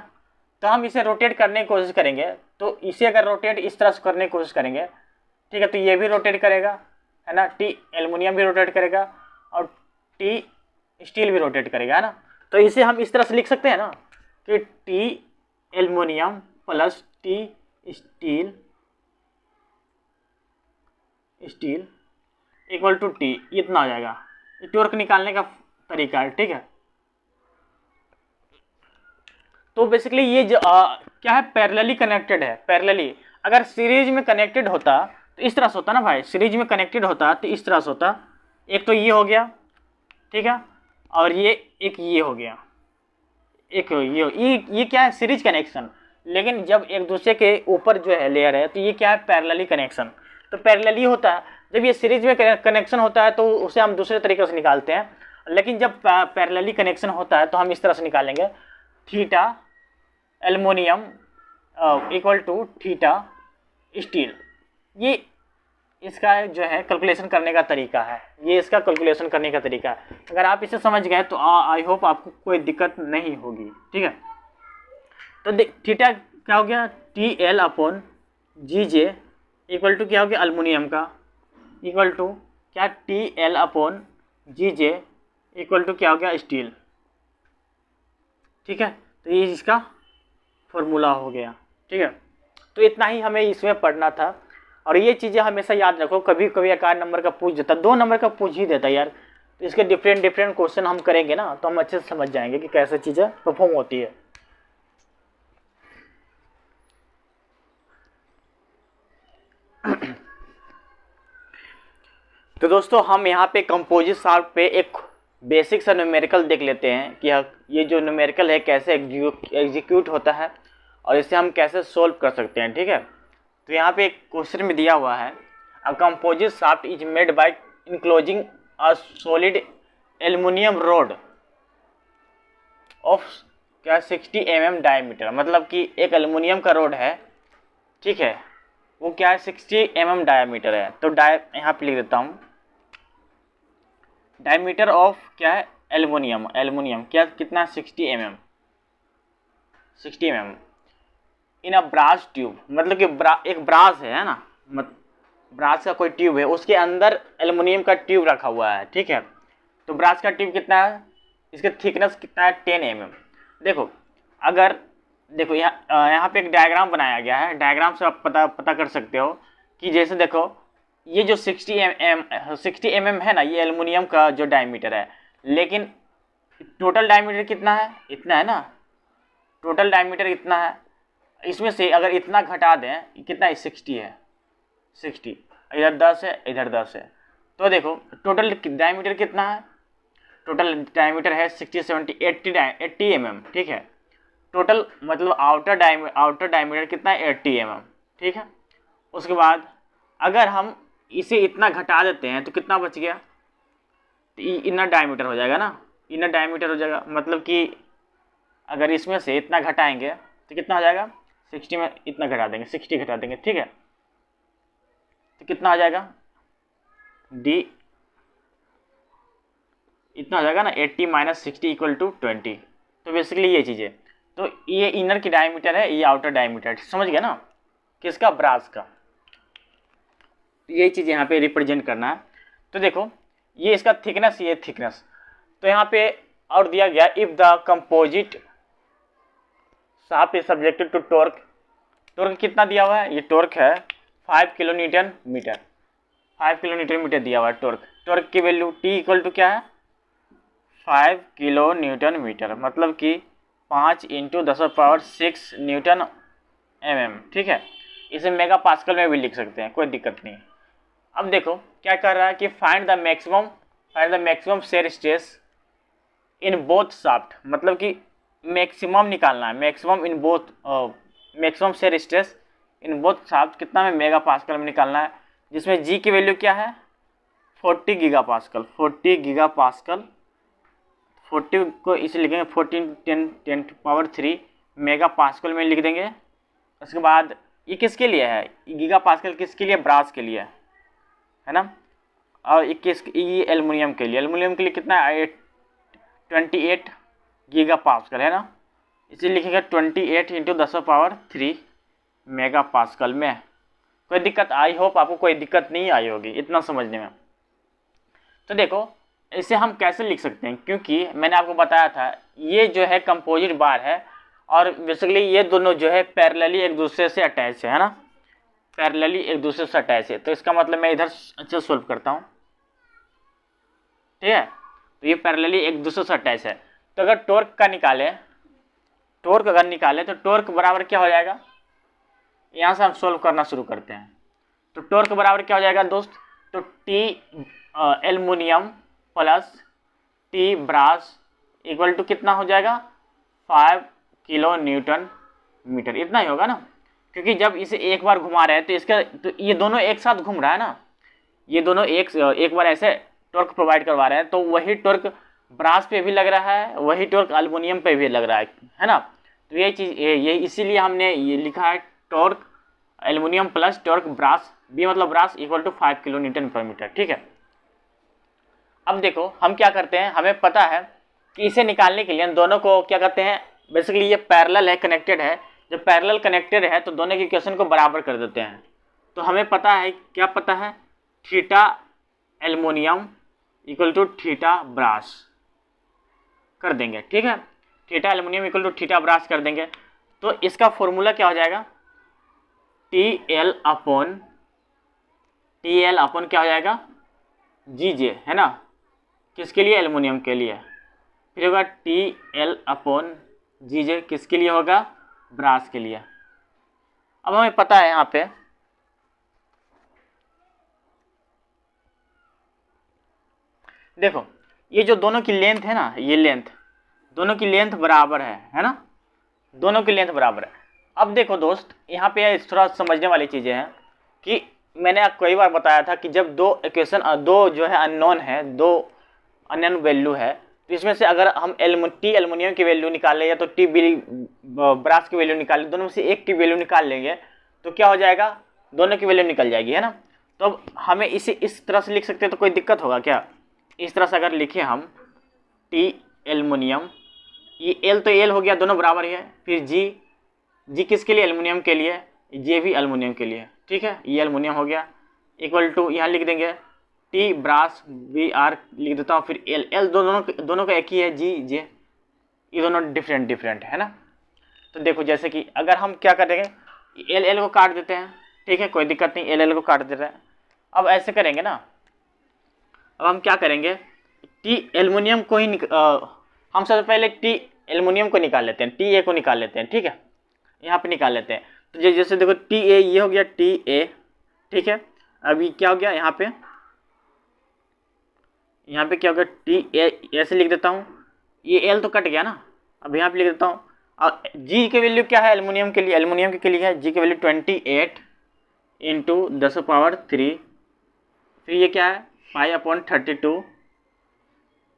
Speaker 1: तो हम इसे रोटेट करने की कोशिश करेंगे, तो इसे अगर रोटेट इस तरह से करने की कोशिश करेंगे, ठीक है, तो ये भी रोटेट करेगा, है ना, टी एल्युमिनियम भी रोटेट करेगा और टी स्टील भी रोटेट करेगा, है ना। तो इसे हम इस तरह से लिख सकते हैं ना कि T aluminium plus T steel equal to T, इतना आ जाएगा। ये टॉर्क निकालने का तरीका है, ठीक है। तो बेसिकली ये क्या है, पैरेलली कनेक्टेड है, पैरेलली। अगर सीरीज में कनेक्टेड होता तो इस तरह से होता ना भाई, सीरीज में कनेक्टेड होता तो इस तरह से होता। एक तो ये हो गया, ठीक है, और ये एक ये हो गया, एक ये क्या है, सीरीज कनेक्शन। लेकिन जब एक दूसरे के ऊपर जो है लेयर है तो ये क्या है, पैरेलली कनेक्शन। तो पैरेलली होता है, जब ये सीरीज में कनेक्शन होता है तो उसे हम दूसरे तरीके से निकालते हैं। लेकिन जब पैरेलली कनेक्शन होता है तो हम इस तरह से निकालेंगे, theta aluminium equal to theta steel. ये इसका जो है कैलकुलेशन करने का तरीका है, ये इसका कैलकुलेशन करने का तरीका है। अगर आप इसे समझ गए तो आई होप आपको कोई दिक्कत नहीं होगी, ठीक है। तो थीटा क्या हो गया, T L upon G J equal to क्या हो गया, अल्युमिनियम का, इक्वल टू क्या, T L upon G J equal to क्या हो गया, स्टील। ठीक है, तो ये इसका फॉर्मूला हो गया, ठीक है। तो इतना ही हमें इसमें पढ़ना था। और ये चीज़ें हमेशा याद रखो, कभी कभी 1 नंबर का पूछ देता, 2 नंबर का पूछ ही देता यार। तो इसके डिफरेंट क्वेश्चन हम करेंगे ना तो हम अच्छे से समझ जाएंगे कि कैसे चीज़ें परफॉर्म होती है। तो दोस्तों हम यहाँ पे कंपोजिट शाफ्ट पे एक बेसिक सा न्यूमेरिकल देख लेते हैं कि ये जो न्यूमेरिकल है कैसे एग्जीक्यूट होता है और इसे हम कैसे सोल्व कर सकते हैं, ठीक है। तो यहाँ पे एक क्वेश्चन में दिया हुआ है, a composite shaft is made by enclosing a solid aluminium road of क्या 60 mm डायमीटर। मतलब कि एक एल्युमिनियम का रोड है, ठीक है, वो क्या है 60 mm डायमीटर है। तो यहाँ पे लिख देता हूँ, डायमीटर ऑफ क्या है, एल्युमिनियम क्या कितना, 60 mm, 60 mm इन अ ब्रास ट्यूब। मतलब कि एक ब्रास है ना, ब्रास का कोई ट्यूब है, उसके अंदर एल्युमिनियम का ट्यूब रखा हुआ है, ठीक है। तो ब्रास का ट्यूब कितना है, इसका थिकनेस कितना है, 10 mm। देखो अगर देखो यहाँ पे एक डायग्राम बनाया गया है, डायग्राम से आप पता कर सकते हो कि जैसे देखो ये जो 60 mm है ना, ये एल्युमिनियम का जो डायमीटर है, लेकिन टोटल डायमीटर कितना है, इतना है ना, टोटल डायमीटर इतना है। इसमें से अगर इतना घटा दें, कितना है, 60 है, 60, इधर 10 है, इधर 10 है, तो देखो टोटल डायमीटर कितना है, टोटल डायमीटर है 60 70 80 mm, ठीक है। टोटल मतलब आउटर डायमीटर कितना है, 80 mm, ठीक है। उसके बाद अगर हम इसे इतना घटा देते हैं तो कितना बच गया, तो इनर डायमीटर हो जाएगा ना, इनर डायमीटर हो जाएगा। मतलब कि अगर इसमें से इतना घटाएंगे तो कितना हो जाएगा, 60 में इतना घटा देंगे, 60 घटा देंगे, ठीक है, तो कितना हो जाएगा, डी इतना हो जाएगा ना, 80 - 60 इक्वल टू 20। तो बेसिकली ये चीज़ है। तो ये इनर की डायमीटर है, ये आउटर डायमीटर, समझ गया ना, किसका, ब्रास का। ये चीज़ यहाँ पे रिप्रेजेंट करना है। तो देखो ये इसका थिकनेस, ये थिकनेस। तो यहाँ पे और दिया गया, if the composite shaft is subjected to torque. Torque कितना दिया हुआ है, ये टॉर्क है 5 किलोन्यूटन मीटर, 5 किलोन्यूटन मीटर दिया हुआ है टॉर्क। टॉर्क की वैल्यू टी इक्वल टू क्या है, 5 किलोन्यूटन मीटर, मतलब कि 5 × 10⁻6 न्यूटन mm, ठीक है। इसे मेगा पास्कल में भी लिख सकते हैं, कोई दिक्कत नहीं। अब देखो क्या कर रहा है कि find the maximum shear stress in both shaft. मतलब कि मैक्सिमम निकालना है, maximum shear stress in both shaft कितना में, मेगा पास्कल में निकालना है, जिसमें जी की वैल्यू क्या है, 40 गीगापास्कल। 40 को इसे लिखेंगे 14×10⁻³ मेगा पास्कल में लिख देंगे। उसके बाद ये किसके लिए है, गीगा पास्कल किसके लिए, ब्रास के लिए है ना। और ये एल्युमिनियम के लिए कितना है, 28 गीगा पास्कल है ना। इसे लिखेंगे 28 × 10⁻³ मेगा पास्कल में। कोई दिक्कत, आई होप आपको कोई दिक्कत नहीं आई होगी इतना समझने में। तो देखो इसे हम कैसे लिख सकते हैं, क्योंकि मैंने आपको बताया था ये जो है कंपोजिट बार है और बेसिकली ये दोनों जो है पैरेलली एक दूसरे से अटैच है ना, पैरेलली एक दूसरे से अटैच है। तो इसका मतलब मैं इधर अच्छा सोल्व करता हूँ, ठीक है। तो ये पैरेलली एक दूसरे से अटैच है। तो अगर टॉर्क अगर निकाले तो टॉर्क बराबर क्या हो जाएगा, यहाँ से हम सोल्व करना शुरू करते हैं। तो टॉर्क बराबर क्या हो जाएगा दोस्त, तो T aluminium plus T brass equal to कितना हो जाएगा 5 किलो न्यूटन मीटर, इतना ही होगा ना, क्योंकि जब इसे एक बार घुमा रहे हैं तो इसका तो ये दोनों एक साथ घूम रहा है ना, ये दोनों एक बार ऐसे टॉर्क प्रोवाइड करवा रहे हैं, तो वही टॉर्क ब्रास पे भी लग रहा है, वही टॉर्क एल्युमिनियम पे भी लग रहा है ना। तो ये चीज़ ये इसीलिए हमने ये लिखा है torque aluminium plus torque brass, B मतलब brass equal to 5 kilo newton पर मीटर, ठीक है। अब देखो हम क्या करते हैं, हमें पता है कि इसे निकालने के लिए हम दोनों को क्या करते हैं, बेसिकली ये पैरेलल है, कनेक्टेड है, जब पैरेलल कनेक्टेड है तो दोनों की इक्वेशन को बराबर कर देते हैं। तो हमें पता है, क्या पता है, theta aluminium equal to theta brass कर देंगे, ठीक है। Theta aluminium equal to theta brass कर देंगे, तो इसका फॉर्मूला क्या हो जाएगा, टी एल अपॉन क्या हो जाएगा, जी जे, है ना, किसके लिए, एल्युमिनियम के लिए। फिर होगा टी एल अपॉन जी जे, किसके लिए होगा, ब्रास के लिए। अब हमें पता है यहाँ पे देखो, ये जो दोनों की लेंथ है ना, ये लेंथ, दोनों की लेंथ बराबर है ना, दोनों की लेंथ बराबर है। अब देखो दोस्त, यहाँ पे थोड़ा समझने वाली चीज़ें हैं कि मैंने आपको कई बार बताया था कि जब दो इक्वेशन, दो जो है अननोन है, दो अननोन वैल्यू है, तो इसमें से अगर हम टी एल्युमिनियम की वैल्यू निकालें या तो टी ब्रास की वैल्यू निकालें, दोनों में से एक की वैल्यू निकाल लेंगे तो क्या हो जाएगा, दोनों की वैल्यू निकल जाएगी, है ना। तो अब हमें इसे इस तरह से लिख सकते हैं, तो कोई दिक्कत होगा क्या, इस तरह से अगर लिखे हम टी एल्युमिनियम, ये एल तो एल हो गया, दोनों बराबर ही है, फिर जी किसके लिए, एल्युमिनियम के लिए, जे भी एल्युमिनियम के लिए, ठीक है, ये एल्युमिनियम हो गया, इक्वल टू यहाँ लिख देंगे टी ब्रास बी आर लिख देता हूँ, फिर एल दोनों का एक ही है, जी जे, ये दोनों डिफरेंट है ना। तो देखो जैसे कि अगर हम क्या कर देंगे, एल को काट देते हैं, ठीक है, कोई दिक्कत नहीं, एल को काट देते हैं। अब ऐसे करेंगे ना, अब हम क्या करेंगे, टी एल्युमिनियम को ही हम सबसे पहले टी एल्युमिनियम को निकाल लेते हैं, टी ए को निकाल लेते हैं, ठीक है, यहाँ पे निकाल लेते हैं। तो जैसे देखो टी ए, ये हो गया टी ए, ठीक है। अभी क्या हो गया, यहाँ पे क्या हो गया, टी ए ऐसे लिख देता हूँ, ये एल तो कट गया ना, अब यहाँ पे लिख देता हूँ। और जी की वैल्यू क्या है, एल्युमिनियम के लिए, एल्युमिनियम के लिए है जी की वैल्यू 28 इंटू 10⁻3, फिर ये क्या है 5/32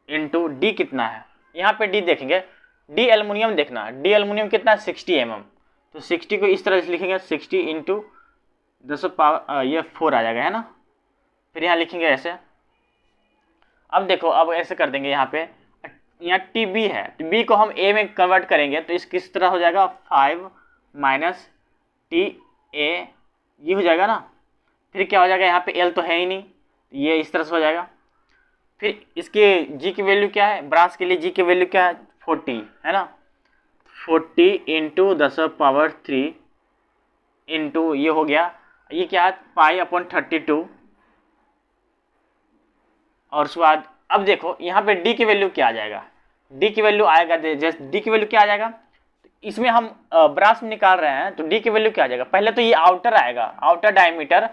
Speaker 1: इंटू डी कितना है, यहाँ पे डी देखेंगे, डी एल्युमिनियम देखना, डी एल्युमिनियम कितना है 60 mm, तो 60 को इस तरह से लिखेंगे 60 इंटू 10⁻, ये 4 आ जाएगा, है ना। फिर यहाँ लिखेंगे ऐसे। अब देखो, अब ऐसे कर देंगे, यहाँ पे यहाँ टी बी है, तो बी को हम ए में कन्वर्ट करेंगे तो इस किस तरह हो जाएगा, 5 माइनस टी ए, ये हो जाएगा ना। फिर क्या हो जाएगा, यहाँ पे एल तो है ही नहीं, ये इस तरह से हो जाएगा। फिर इसके जी की वैल्यू क्या है, ब्रास के लिए जी की वैल्यू क्या है 40, है ना, 40 इंटू 10⁻3 इंटू ये हो गया, ये क्या है π/32, और उसके बाद अब देखो यहाँ पे डी की वैल्यू क्या आ जाएगा, डी की वैल्यू आएगा, जैसे डी की वैल्यू क्या आ जाएगा, इसमें हम ब्रास में निकाल रहे हैं तो डी की वैल्यू क्या आ जाएगा, पहले तो ये आउटर आएगा, आउटर डायमीटर,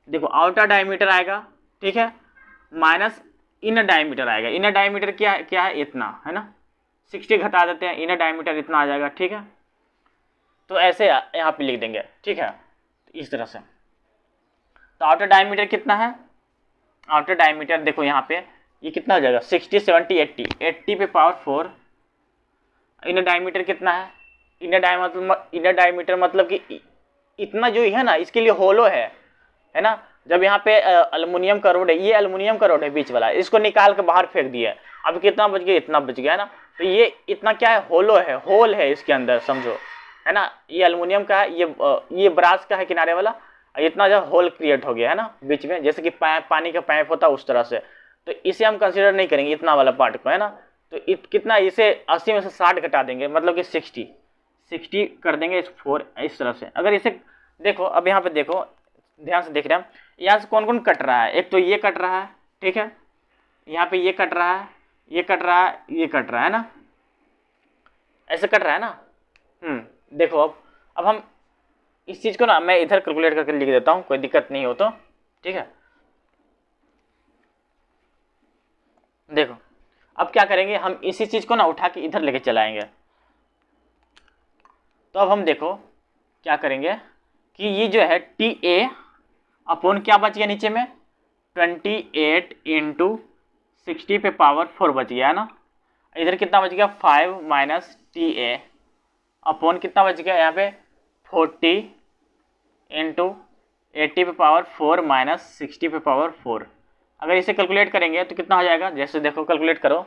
Speaker 1: देखो आउटर डायमीटर आएगा, ठीक है, माइनस इनर डायमीटर आएगा, इनर डायमीटर क्या है इतना, है ना, 60 घटा देते हैं, इनर डायमीटर इतना आ जाएगा, ठीक है। तो ऐसे यहाँ पे लिख देंगे, ठीक है, तो इस तरह से। तो आउटर डायमीटर कितना है, आउटर डायमीटर देखो यहाँ पे ये कितना हो जाएगा 60 70 80 पे पावर 4। इनर डायमीटर कितना है, इनर डायमीटर मतलब कि इतना जो है ना, इसके लिए होलो है ना। जब यहाँ पे एल्युमिनियम का रोड है, ये एल्युमिनियम का रोड है बीच वाला, इसको निकाल के बाहर फेंक दिया, अब कितना बच गया, इतना बच गया, है ना। तो ये इतना क्या है, होलो है, होल है इसके अंदर, समझो, है ना। ये एल्युमिनियम का है, ये ब्रास का है किनारे वाला, इतना जो होल क्रिएट हो गया, है ना, बीच में, जैसे कि पानी का पाइप होता है उस तरह से। तो इसे हम कंसीडर नहीं करेंगे, इतना वाला पार्ट को, है ना। तो कितना, इसे 80 में से 60 घटा देंगे, मतलब कि 60 कर देंगे इस 4 इस तरह से। अगर इसे देखो, अब यहाँ पे देखो, ध्यान से देख रहे हैं, यहाँ से कौन कौन कट रहा है, एक तो ये कट रहा है, ठीक है, यहाँ पे ये कट रहा है, ये कट रहा है, ये कट रहा है ना, ऐसे कट रहा है ना। देखो अब हम इस चीज़ को ना, मैं इधर कैलकुलेट करके लिख देता हूँ, कोई दिक्कत नहीं हो तो, ठीक है। देखो अब क्या करेंगे, हम इसी चीज़ को ना उठा के इधर लेके चलाएंगे। तो अब हम देखो क्या करेंगे कि ये जो है टी ए अपॉन क्या बच गया नीचे में 28 इंटू 60 पे पावर 4 बच गया है ना। इधर कितना बच गया 5 माइनस टी ए अपॉन कितना बच गया यहाँ पे 40 इंटू 80 पे पावर 4 माइनस 60 पे पावर 4। अगर इसे कैलकुलेट करेंगे तो कितना हो जाएगा, जैसे देखो कैलकुलेट करो।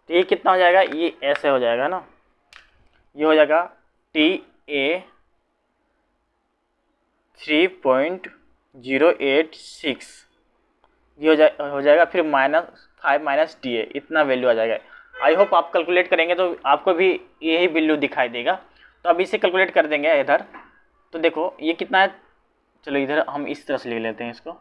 Speaker 1: तो ये कितना हो जाएगा, ये ऐसे हो जाएगा ना, ये हो जाएगा टी ए 3.086 ये हो जाएगा फिर -5 माइनस टी ए, इतना वैल्यू आ जाएगा। आई होप आप कैलकुलेट करेंगे तो आपको भी यही वैल्यू दिखाई देगा। तो अब इसे कैलकुलेट कर देंगे इधर। तो देखो ये कितना है, चलो इधर हम इस तरह से लिख लेते हैं इसको,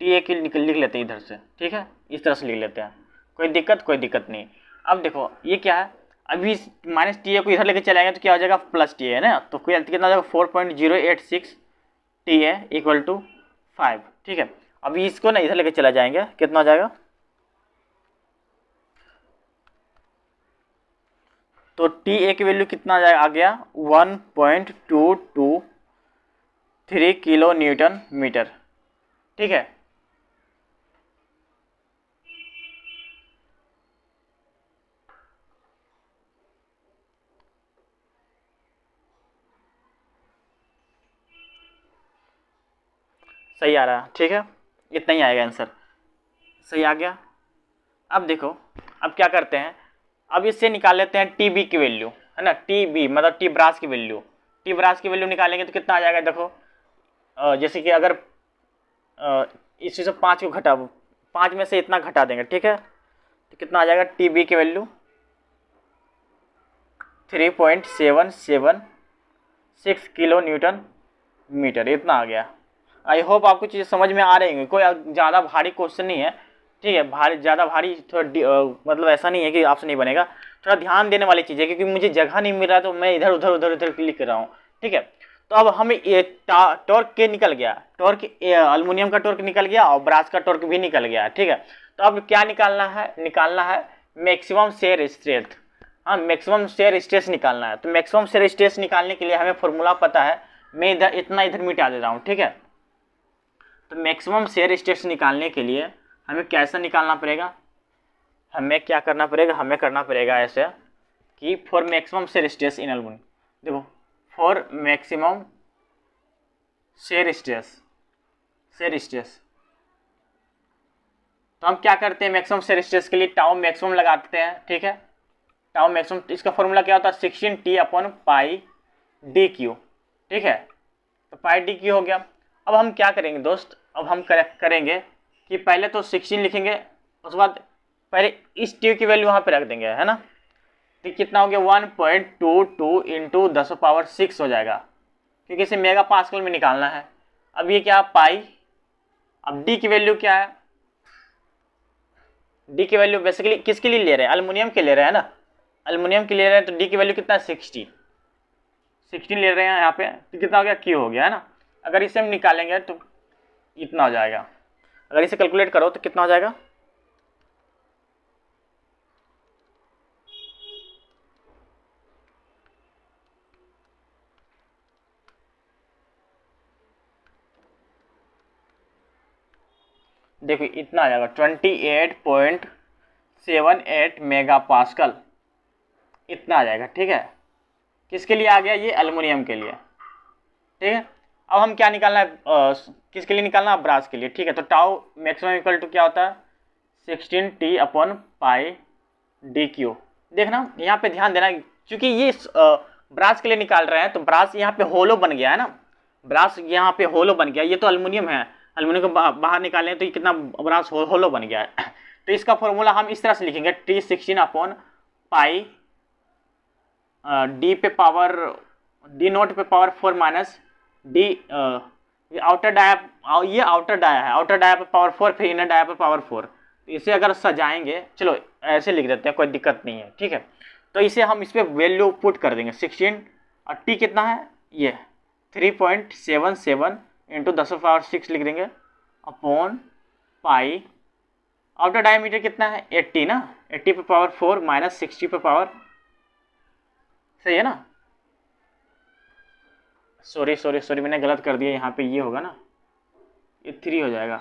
Speaker 1: टी ए की लिख लेते हैं इधर से, ठीक है, इस तरह से लिख लेते हैं, कोई दिक्कत नहीं। अब देखो ये क्या है, अभी माइनस टी ए को इधर लेके चलाएंगे तो क्या हो जाएगा प्लस टी ए है ना, तो कितना हो जाएगा 4.086 टी ए इक्वल टू 5, ठीक है। अभी इसको ना इधर लेके चला जाएंगे, कितना हो जाएगा, तो टी ए की वैल्यू कितना आ गया 1.223 किलो न्यूटन मीटर, ठीक है। सही आ रहा है, ठीक है, इतना ही आएगा आंसर, सही आ गया। अब देखो अब क्या करते हैं, अब इससे निकाल लेते हैं टी बी की वैल्यू, है ना, टी बी मतलब टी ब्रास की वैल्यू। टी ब्रास की वैल्यू निकालेंगे तो कितना आ जाएगा, देखो जैसे कि अगर इसी से 5 को घटा, 5 में से इतना घटा देंगे, ठीक है, तो कितना आ जाएगा टी बी की वैल्यू 3.776 किलो न्यूटन मीटर, इतना आ गया। आई होप आपको चीज़ें समझ में आ रही होंगी, कोई ज़्यादा भारी क्वेश्चन नहीं है, ठीक है, ज़्यादा भारी थोड़ा मतलब ऐसा नहीं है कि आपसे नहीं बनेगा, थोड़ा ध्यान देने वाली चीज़ है, क्योंकि मुझे जगह नहीं मिल रहा तो मैं इधर उधर लिख रहा हूँ, ठीक है। तो अब हमें ये टॉर्क के निकल गया, टॉर्क एल्युमिनियम का टॉर्क निकल गया और ब्रास का टॉर्क भी निकल गया, ठीक है। तो अब क्या निकालना है मैक्सिमम शेयर स्ट्रेंथ, हाँ मैक्सिमम शेयर स्ट्रेस निकालना है। तो मैक्सिमम शेयर स्ट्रेस निकालने के लिए हमें फॉर्मूला पता है, मैं इधर मिटा दे रहा हूँ, ठीक है। तो मैक्सिमम शेयर स्ट्रेस निकालने के लिए हमें कैसा निकालना पड़ेगा, हमें क्या करना पड़ेगा, हमें करना पड़ेगा ऐसे कि for maximum shear stress in aluminium, देखो फॉर मैक्सिमम शेयर स्ट्रेस तो हम क्या करते हैं मैक्सिमम शेयर स्ट्रेस के लिए टाउ मैक्सिमम लगाते हैं, ठीक है। टाउ मैक्सिमम, इसका फॉर्मूला क्या होता है 16T upon pi D Q, ठीक है। तो पाई डी क्यू हो गया। अब हम क्या करेंगे दोस्त, अब हम करेंगे कि पहले तो 16 लिखेंगे, उसके बाद पहले इस टी की वैल्यू वहाँ पे रख देंगे, है ना। तो कितना हो गया 1.22 इंटू 10⁻6 हो जाएगा, क्योंकि इसे मेगा पास्कल में निकालना है। अब ये क्या पाई, अब डी की वैल्यू क्या है, डी की वैल्यू बेसिकली किसके लिए ले रहे हैं, एल्युमिनियम के ले रहे हैं ना, एल्युमिनियम के ले रहे हैं, तो डी की वैल्यू कितना है 16 ले रहे हैं यहाँ पे, तो कितना हो गया क्यू हो गया, है ना। अगर इसे हम निकालेंगे तो इतना हो जाएगा, अगर इसे कैलकुलेट करो तो कितना हो जाएगा, देखो इतना आ जाएगा 28.78 मेगा पास्कल, इतना आ जाएगा, ठीक है। किसके लिए आ गया, ये एल्युमिनियम के लिए, ठीक है। अब हम क्या निकालना है, किसके लिए निकालना है, ब्रास के लिए, ठीक है। तो टाउ मैक्सिमम इक्वल टू क्या होता है 16T upon pi D Q. देखना यहाँ पे ध्यान देना, क्योंकि ये ब्रास के लिए निकाल रहे हैं, तो ब्रास यहाँ पे होलो बन गया है ना, ब्रास यहाँ पे होलो बन गया, ये तो एल्युमिनियम है, एल्युमिनियम को बाहर निकालें तो ये कितना ब्रास होलो बन गया है। तो इसका फॉर्मूला हम इस तरह से लिखेंगे, T16 अपॉन पाई डी पे पावर डी नोट पे power 4 minus D, outer dia, ये आउटर डाया है, आउटर डाया पे पावर 4, फिर इनर डाया पे पावर 4। तो इसे अगर सजाएंगे, चलो ऐसे लिख देते हैं, कोई दिक्कत नहीं है, ठीक है। तो इसे हम इस पर वैल्यू पुट कर देंगे 16, और टी कितना है, ये 3.77 इंटू 10⁻6 लिख देंगे अपॉन पाई, आउटर डायमीटर कितना है 80 ना, 80 पे पावर 4 माइनस 60 पे पावर, सही है ना, सॉरी मैंने गलत कर दिया, यहाँ पे ये होगा ना, ये 3 हो जाएगा,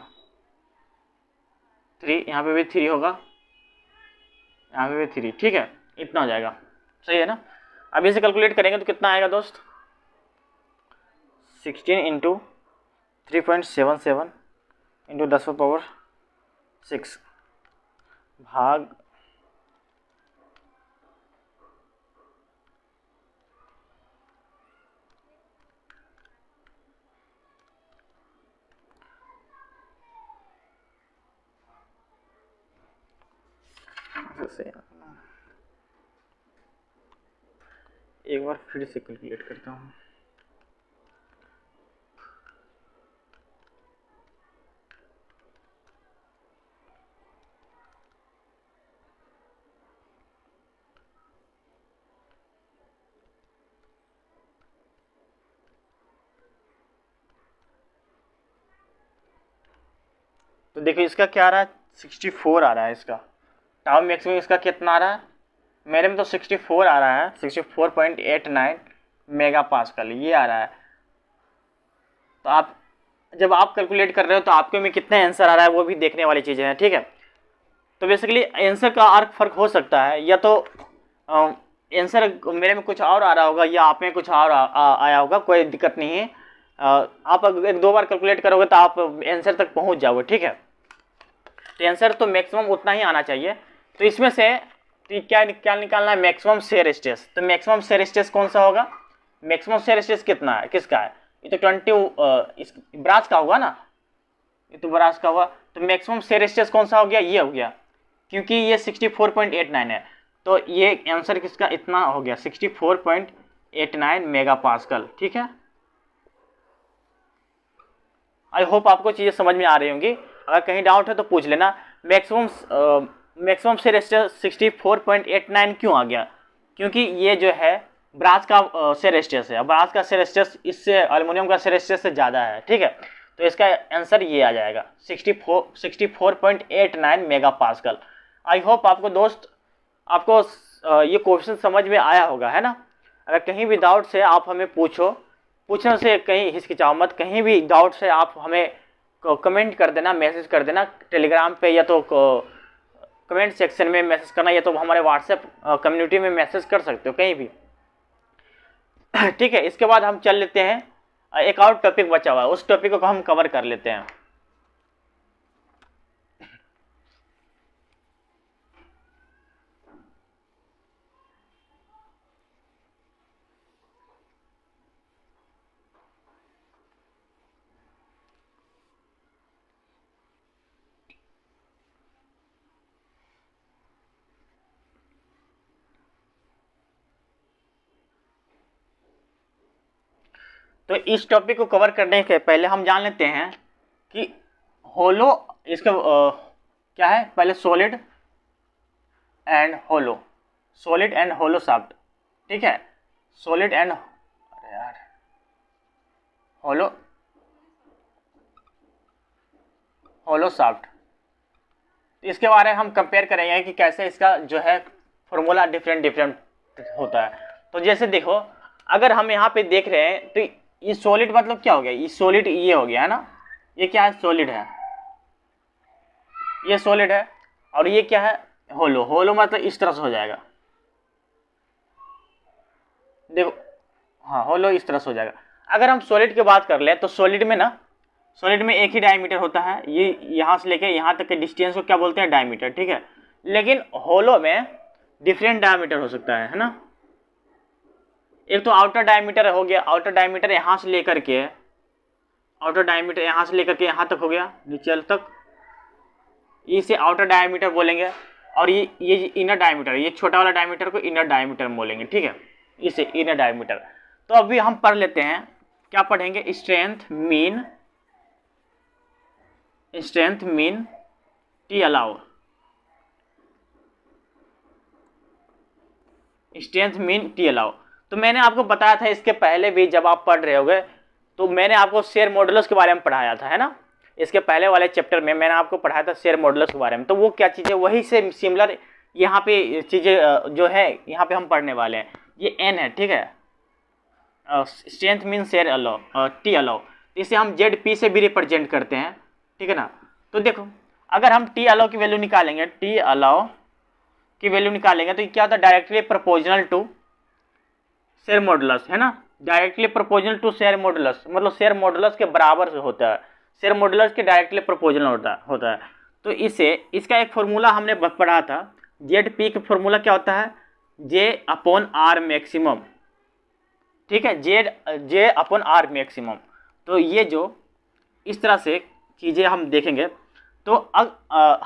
Speaker 1: 3 यहाँ पे भी 3 होगा, यहाँ पे भी 3, ठीक है, इतना हो जाएगा, सही है ना। अब इसे कैलकुलेट करेंगे तो कितना आएगा दोस्त, 16 इंटू 3.77 इंटू 10⁻6 भाग एक बार फिर से कैलकुलेट करता हूँ। तो देखिए इसका क्या आ रहा है, 64 आ रहा है इसका, टाउ मैक्सिमम इसका कितना आ रहा है, मेरे में तो 64 आ रहा है, 64.89 मेगा पास्कल ये आ रहा है। तो आप जब आप कैलकुलेट कर रहे हो तो आपके में कितना आंसर आ रहा है वो भी देखने वाली चीज़ें हैं, ठीक है। तो बेसिकली आंसर का अर्क फर्क हो सकता है, या तो आंसर मेरे में कुछ और आ रहा होगा या आप में कुछ और आया होगा, कोई दिक्कत नहीं है। आप अगर 1-2 बार कैलकुलेट करोगे तो आप आंसर तक पहुंच जाओगे, ठीक है। तो आंसर तो मैक्सिमम उतना ही आना चाहिए। तो इसमें से तो क्या निकालना है, मैक्सिमम शेयर स्ट्रेस। तो मैक्सिमम शेयर स्ट्रेस कौन सा होगा, मैक्सिमम शेयर स्ट्रेस कितना है, किसका है, ये तो 20 ब्रास का होगा ना, ये तो ब्रास का हुआ। तो मैक्सिमम शेयर स्ट्रेस कौन सा हो गया, ये हो गया, क्योंकि ये 64.89 है, तो ये आंसर किसका इतना हो गया 64.89 मेगा पास्कल, ठीक है। आई होप आपको चीज़ें समझ में आ रही होंगी, अगर कहीं डाउट है तो पूछ लेना। मैक्सिमम शेयर स्ट्रेस 64.89 क्यों आ गया, क्योंकि ये जो है ब्रास का शेयर स्ट्रेस है, ब्रास का शेयर स्ट्रेस इससे एल्युमिनियम का शेयर स्ट्रेस से ज़्यादा है, ठीक है। तो इसका आंसर ये आ जाएगा 64.89 मेगा पास्कल। आई होप आपको दोस्त आपको ये क्वेश्चन समझ में आया होगा, है ना। अगर कहीं भी डाउट से आप हमें पूछने से कहीं हिचकिचाओ मत, कहीं भी डाउट से आप हमें कमेंट कर देना, मैसेज कर देना टेलीग्राम पे, या तो कमेंट सेक्शन में मैसेज करना, या तो हमारे व्हाट्सएप कम्युनिटी में मैसेज कर सकते हो कहीं भी, ठीक है। इसके बाद हम चल लेते हैं, एक और टॉपिक बचा हुआ है, उस टॉपिक को हम कवर कर लेते हैं। तो इस टॉपिक को कवर करने के पहले हम जान लेते हैं कि होलो इसका क्या है, पहले solid and hollow, solid and hollow shaft, ठीक है। Solid and hollow hollow shaft, इसके बारे में हम कंपेयर करेंगे कि कैसे इसका जो है फॉर्मूला डिफरेंट होता है। तो जैसे देखो, अगर हम यहाँ पे देख रहे हैं तो ये सॉलिड मतलब क्या हो गया, ये सॉलिड ये हो गया है ना, ये क्या है, सॉलिड है, ये सॉलिड है। और ये क्या है, होलो, होलो मतलब इस तरह से हो जाएगा, देखो, हाँ होलो इस तरह से हो जाएगा। अगर हम सॉलिड की बात कर ले तो सॉलिड में ना, सॉलिड में एक ही डायमीटर होता है, ये यहाँ से लेके यहाँ तक के डिस्टेंस को क्या बोलते हैं, डायमीटर, ठीक है। लेकिन होलो में डिफरेंट डायमीटर हो सकता है ना। एक तो आउटर डायमीटर हो गया, आउटर डायमीटर यहाँ से लेकर के आउटर डायमीटर यहाँ से लेकर के यहाँ तक हो गया, नीचे तक, इसे आउटर डायमीटर बोलेंगे। और ये इनर डायमीटर, ये छोटा वाला डायमीटर को इनर डायमीटर बोलेंगे, ठीक है, इसे इनर डायमीटर। तो अभी हम पढ़ लेते हैं, क्या पढ़ेंगे, strength mean T allow, strength mean T allow. तो मैंने आपको बताया था इसके पहले भी, जब आप पढ़ रहे होगे, तो मैंने आपको शेयर मॉडुलस के बारे में पढ़ाया था, है ना। इसके पहले वाले चैप्टर में मैंने आपको पढ़ाया था शेयर मॉडुलस के बारे में। तो वो क्या चीज़ें, वही से सिमिलर यहाँ पे चीज़ें जो है यहाँ पे हम पढ़ने वाले हैं। ये एन है, ठीक है, strength mean share allow, T allow, इसे हम जेड पी से भी रिप्रेजेंट करते हैं, ठीक है ना। तो देखो, अगर हम टी अलाउ की वैल्यू निकालेंगे, टी अलाउ की वैल्यू निकालेंगे, तो ये क्या होता है, directly proportional to shear modulus, है ना, directly proportional to shear modulus, मतलब शेयर मॉडुलस के बराबर होता है, शेयर मॉडुलस के डायरेक्टली प्रोपोर्शनल होता है। तो इसका एक फॉर्मूला हमने पढ़ा था, जेड पी का फॉर्मूला क्या होता है, जे अपॉन आर मैक्सिमम, ठीक है, जे अपॉन आर मैक्सिमम। तो ये जो इस तरह से चीज़ें हम देखेंगे, तो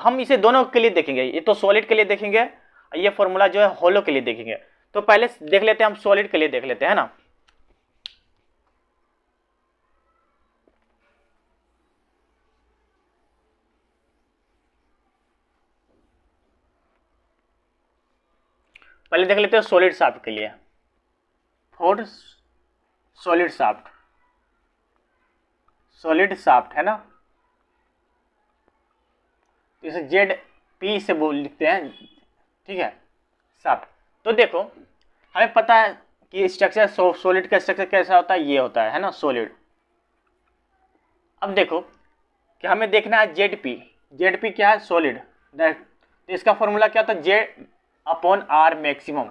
Speaker 1: हम इसे दोनों के लिए देखेंगे, ये तो सॉलिड के लिए देखेंगे, ये फॉर्मूला जो है होलो के लिए देखेंगे। तो पहले देख लेते हैं, हम सॉलिड के लिए देख लेते हैं ना। पहले देख लेते हैं सॉलिड शाफ्ट के लिए, फॉर सॉलिड शाफ्ट है ना, इसे जेड पी से लिखते हैं, ठीक है, शाफ्ट। तो देखो, हमें पता है कि स्ट्रक्चर सॉलिड का स्ट्रक्चर कैसा होता है, ये होता है ना सॉलिड। अब देखो कि हमें देखना है जेड पी क्या है, सॉलिड। तो इसका फॉर्मूला क्या होता है, Z upon R maximum,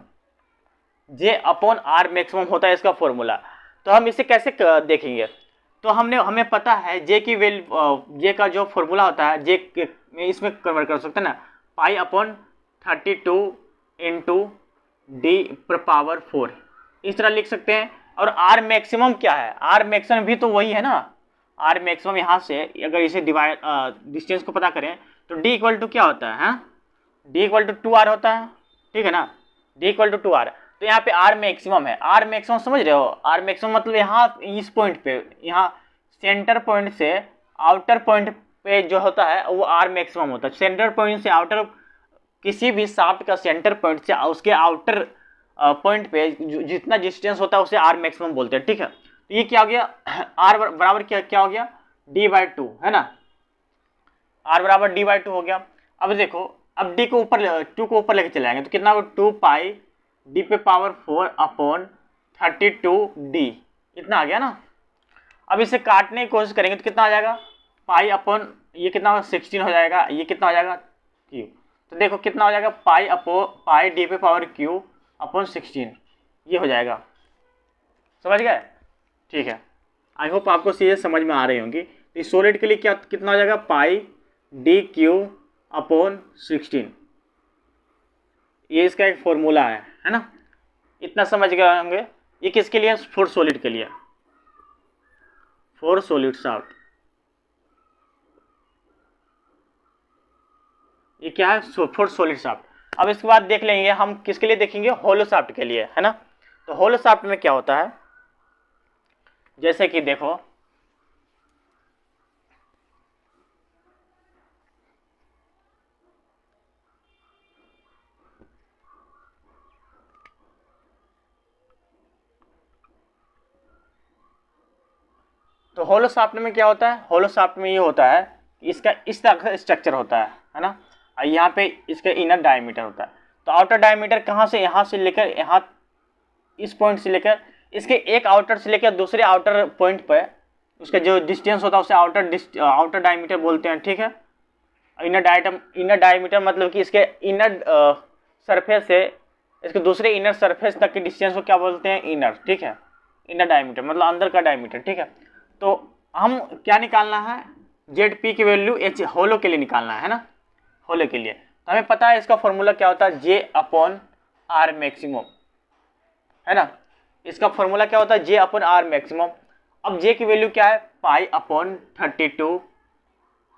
Speaker 1: J upon R maximum होता है इसका फॉर्मूला। तो हम इसे कैसे देखेंगे, तो हमें पता है जे की वैल्यू, जे का जो फॉर्मूला होता है, जे इसमें कन्वर्ट कर सकते हैं ना, पाई अपॉन 32 इंटू डी पर पावर 4, इस तरह लिख सकते हैं। और आर मैक्सिमम क्या है, आर मैक्सिमम भी तो वही है ना, आर मैक्सिमम यहाँ से अगर इसे डिवाइड डिस्टेंस को पता करें, तो डी इक्वल टू क्या होता है, डी इक्वल टू 2r होता है, ठीक है ना, डी इक्वल टू 2r। तो यहाँ पे आर मैक्सिमम है, आर मैक्सिमम समझ रहे हो, आर मैक्सिमम मतलब यहाँ इस पॉइंट पे, यहाँ सेंटर पॉइंट से आउटर पॉइंट पे जो होता है वो आर मैक्सिमम होता है। सेंटर पॉइंट से आउटर, किसी भी शाफ्ट का सेंटर पॉइंट से उसके आउटर पॉइंट पे जितना डिस्टेंस होता है उसे आर मैक्सिमम बोलते हैं, ठीक है। तो ये क्या हो गया, आर बराबर क्या हो गया, d/2, है ना, आर बराबर d/2 हो गया। अब देखो, अब डी को ऊपर 2 को ऊपर लेके चले जाएंगे, तो कितना हो, 2 पाई डी पे पावर 4 अपॉन 32 डी, इतना आ गया ना। अब इसे काटने की कोशिश करेंगे तो कितना आ जाएगा, पाई अपॉन ये कितना हो, 16 हो जाएगा, ये कितना हो जाएगा, क्यू। तो देखो कितना हो जाएगा, पाई डी पे पावर क्यू अपॉन 16, ये हो जाएगा, समझ गए, ठीक है। आई होप आपको चीज़ें समझ में आ रही होंगी। तो इस सॉलिड के लिए क्या कितना हो जाएगा, पाई डी क्यू अपॉन 16, ये इसका एक फॉर्मूला है ना, इतना समझ गए होंगे। ये किसके लिए, फॉर सॉलिड के लिए, फॉर सॉलिड शाफ्ट। ये क्या है, फॉर सॉलिड शाफ्ट। अब इसके बाद देख लेंगे हम किसके लिए देखेंगे, होलो शाफ्ट के लिए, है ना। तो होलो शाफ्ट में क्या होता है, जैसे कि देखो, तो होलो शाफ्ट में क्या होता है, होलो शाफ्ट में ये होता है कि इसका इस तरह का स्ट्रक्चर होता है ना, और यहाँ पे इसका इनर डायमीटर होता है। तो आउटर डायमीटर कहाँ से, यहाँ से लेकर यहाँ, इस पॉइंट से लेकर इसके एक आउटर से लेकर दूसरे आउटर पॉइंट पर उसका जो डिस्टेंस होता है उसे आउटर डायमीटर बोलते हैं, ठीक है। इनर डायमीटर मतलब कि इसके इनर सरफेस से इसके दूसरे इनर सरफेस तक के डिस्टेंस को क्या बोलते हैं, इनर, ठीक है, इनर डायमीटर मतलब अंदर का डायमीटर, ठीक है। तो हम क्या निकालना है, जेड पी की वैल्यू एच होलो के लिए निकालना है ना, होलो के लिए। तो हमें पता है इसका फॉर्मूला क्या होता है, जे अपॉन आर मैक्सिमम, है ना, इसका फॉर्मूला क्या होता है, जे अपॉन आर मैक्सिमम। अब जे की वैल्यू क्या है, पाई अपॉन 32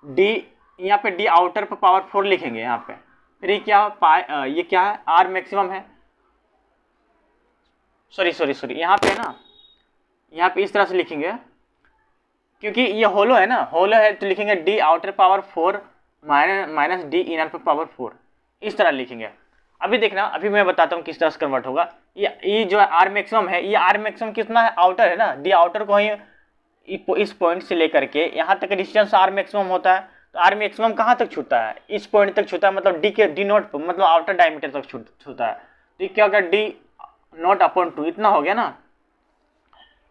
Speaker 1: डी, यहाँ पे डी आउटर पर पावर 4 लिखेंगे यहाँ पे। फिर ये क्या पाई, ये क्या है, आर मैक्सिमम है, सॉरी यहाँ पे ना, यहाँ पे इस तरह से लिखेंगे क्योंकि ये होलो है ना, होलो है तो लिखेंगे D outer power 4 minus D inner पर पावर 4, इस तरह लिखेंगे। अभी देखना, अभी मैं बताता हूँ किस तरह से कन्वर्ट होगा। ये जो आर मैक्सिमम है, ये आर मैक्सिमम कितना है, आउटर है ना, डी आउटर को ही इस पॉइंट से लेकर के यहाँ तक डिस्टेंस आर मैक्सिमम होता है। तो आर मैक्सिमम कहाँ तक छूटता है, इस पॉइंट तक छूटता है, मतलब डी के डी नोट मतलब आउटर डायमीटर तक छूटता है। तो ये क्या होगा, डी नोट अपॉन 2, इतना हो गया ना,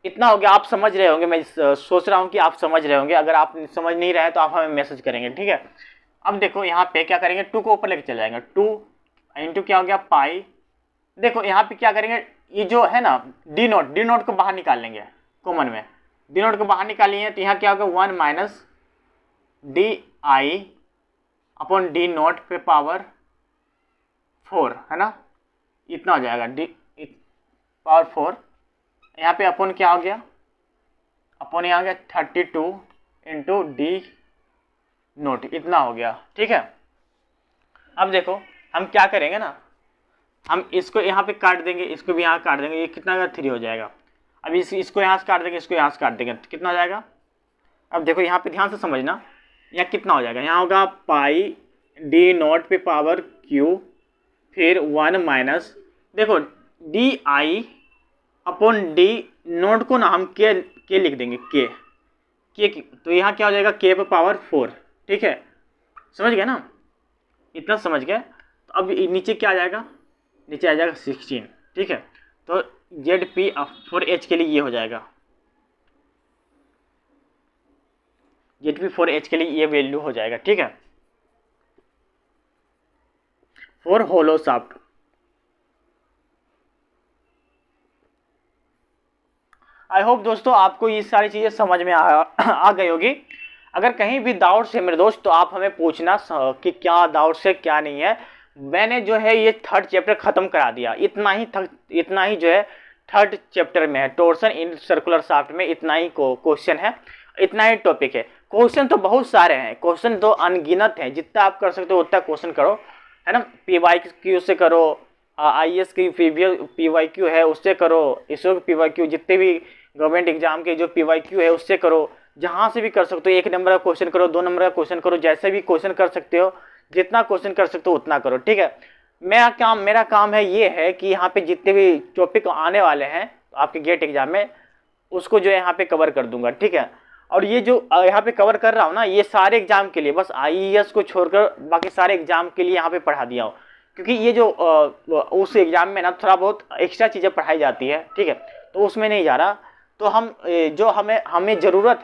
Speaker 1: इतना हो गया। आप समझ रहे होंगे, मैं सोच रहा हूँ कि आप समझ रहे होंगे। अगर आप समझ नहीं रहे तो आप हमें मैसेज करेंगे, ठीक है। अब देखो यहाँ पे क्या करेंगे, 2 को ऊपर लेके चले जाएंगे, 2 इंटू क्या हो गया पाई। देखो यहाँ पे क्या करेंगे, ये जो है ना डी नोट को बाहर निकाल लेंगे कॉमन में, डी नोट को बाहर निकालिए तो यहाँ क्या होगा 1 minus D I upon D naught पे पावर 4, है ना, इतना हो जाएगा डी पावर 4। यहाँ पे अपॉन क्या हो गया, अपॉन यहाँ गया 32 इंटू डी नोट, इतना हो गया, ठीक है। अब देखो हम क्या करेंगे ना, हम इसको यहाँ पे काट देंगे, इसको भी यहाँ काट देंगे, ये कितना का 3 हो जाएगा। अब इसको यहाँ से काट देंगे, इसको यहाँ से काट देंगे, तो कितना हो जाएगा। अब देखो यहाँ पे ध्यान से समझना, यहाँ कितना हो जाएगा, यहाँ होगा पाई डी नोट पे पावर क्यू, फिर 1 माइनस, देखो D I upon D naught को ना हम के लिख देंगे, के तो यहाँ क्या हो जाएगा के पे पावर 4, ठीक है, समझ गए ना, इतना समझ गए। तो अब नीचे क्या आ जाएगा, नीचे आ जाएगा 16, ठीक है। तो जेड पी फॉर एच के लिए ये हो जाएगा, जेड पी फॉर एच के लिए ये वैल्यू हो जाएगा, ठीक है, for hollow shaft. I hope दोस्तों आपको ये सारी चीज़ें समझ में आ गई होगी। अगर कहीं भी डाउट्स है मेरे दोस्त तो आप हमें पूछना कि क्या डाउट्स है क्या नहीं है। मैंने जो है ये 3rd चैप्टर ख़त्म करा दिया, इतना ही जो है 3rd चैप्टर में है, टोर्सन इन सर्कुलर शाफ्ट में इतना ही क्वेश्चन है, इतना ही टॉपिक है। क्वेश्चन तो बहुत सारे हैं, क्वेश्चन तो अनगिनत हैं, जितना आप कर सकते हो उतना क्वेश्चन करो, है ना। PYQ से करो, IAS की PYQ है उससे करो, इसरो की PYQ, जितने भी गवर्नमेंट एग्जाम के जो PYQ है उससे करो, जहाँ से भी कर सकते हो। 1 नंबर का क्वेश्चन करो, 2 नंबर का क्वेश्चन करो, जैसे भी क्वेश्चन कर सकते हो, जितना क्वेश्चन कर सकते हो उतना करो, ठीक है। मेरा काम है ये है कि यहाँ पे जितने भी टॉपिक आने वाले हैं आपके गेट एग्जाम में उसको जो है यहाँ पे कवर कर दूंगा, ठीक है। और ये जो यहाँ पे कवर कर रहा हूँ ना, ये सारे एग्जाम के लिए, बस IAS को छोड़कर बाकी सारे एग्जाम के लिए यहाँ पे पढ़ा दिया हूँ, क्योंकि ये जो उस एग्जाम में ना थोड़ा बहुत एक्स्ट्रा चीज़ें पढ़ाई जाती है, ठीक है, तो उसमें नहीं जा रहा। तो हम जो हमें ज़रूरत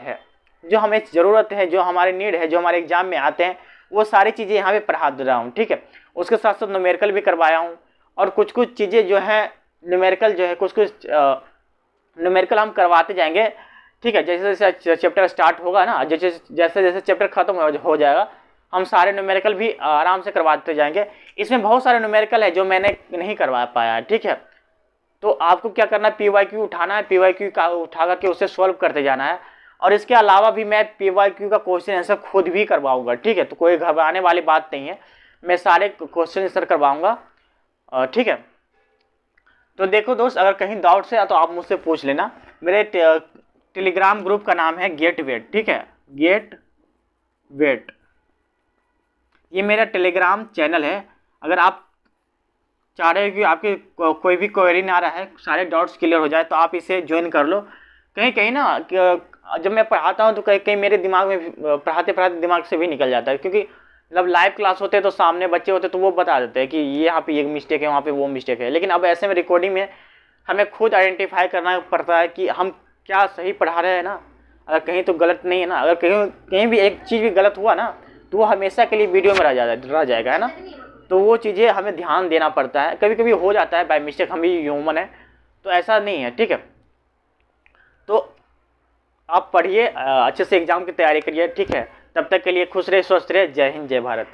Speaker 1: है, जो हमारे नीड है, जो हमारे एग्जाम में आते हैं, वो सारी चीज़ें यहाँ पे पढ़ा दे रहा हूँ, ठीक है। उसके साथ साथ न्यूमेरिकल भी करवाया हूँ, और कुछ चीज़ें जो है न्यूमेरिकल जो है कुछ न्यूमेरिकल हम करवाते जाएंगे, ठीक है। जैसे जैसे चैप्टर स्टार्ट होगा ना, जैसे चैप्टर खत्म हो जाएगा, हम सारे न्यूमेरिकल भी आराम से करवाते जाएंगे। इसमें बहुत सारे न्यूमेरिकल है जो मैंने नहीं करवा पाया, ठीक है। तो आपको क्या करना है, PYQ उठाना है, PYQ का उठा करके उसे सॉल्व करते जाना है। और इसके अलावा भी मैं PYQ का क्वेश्चन आंसर खुद भी करवाऊंगा, ठीक है। तो कोई घबराने वाली बात नहीं है, मैं सारे क्वेश्चन आंसर करवाऊंगा, ठीक है। तो देखो दोस्त, अगर कहीं डाउट्स है तो आप मुझसे पूछ लेना। मेरे टेलीग्राम ग्रुप का नाम है गेट वेट, ठीक है, गेट वेट, ये मेरा टेलीग्राम चैनल है। अगर आप चाह रहे हो कि आपके कोई भी क्वेरी ना रहा है, सारे डाउट्स क्लियर हो जाए, तो आप इसे ज्वाइन कर लो। कहीं ना जब मैं पढ़ाता हूँ तो कहीं मेरे दिमाग में पढ़ाते दिमाग से भी निकल जाता है, क्योंकि जब लाइव क्लास होते हैं तो सामने बच्चे होते हैं तो वो बता देते हैं कि ये यहाँ पे ये मिस्टेक है, वहाँ पे वो मिस्टेक है। लेकिन अब ऐसे में रिकॉर्डिंग में हमें खुद आइडेंटिफाई करना पड़ता है कि हम क्या सही पढ़ा रहे हैं ना, अगर कहीं तो गलत नहीं है ना। अगर कहीं भी एक चीज़ भी गलत हुआ ना तो वो हमेशा के लिए वीडियो में रह जाएगा, है ना। तो वो चीज़ें हमें ध्यान देना पड़ता है, कभी कभी हो जाता है बाय मिस्टेक, हम भी ह्यूमन है, तो ऐसा नहीं है, ठीक है। तो आप पढ़िए, अच्छे से एग्जाम की तैयारी करिए, ठीक है। तब तक के लिए खुश रहे, स्वस्थ रहे। जय हिंद, जय भारत।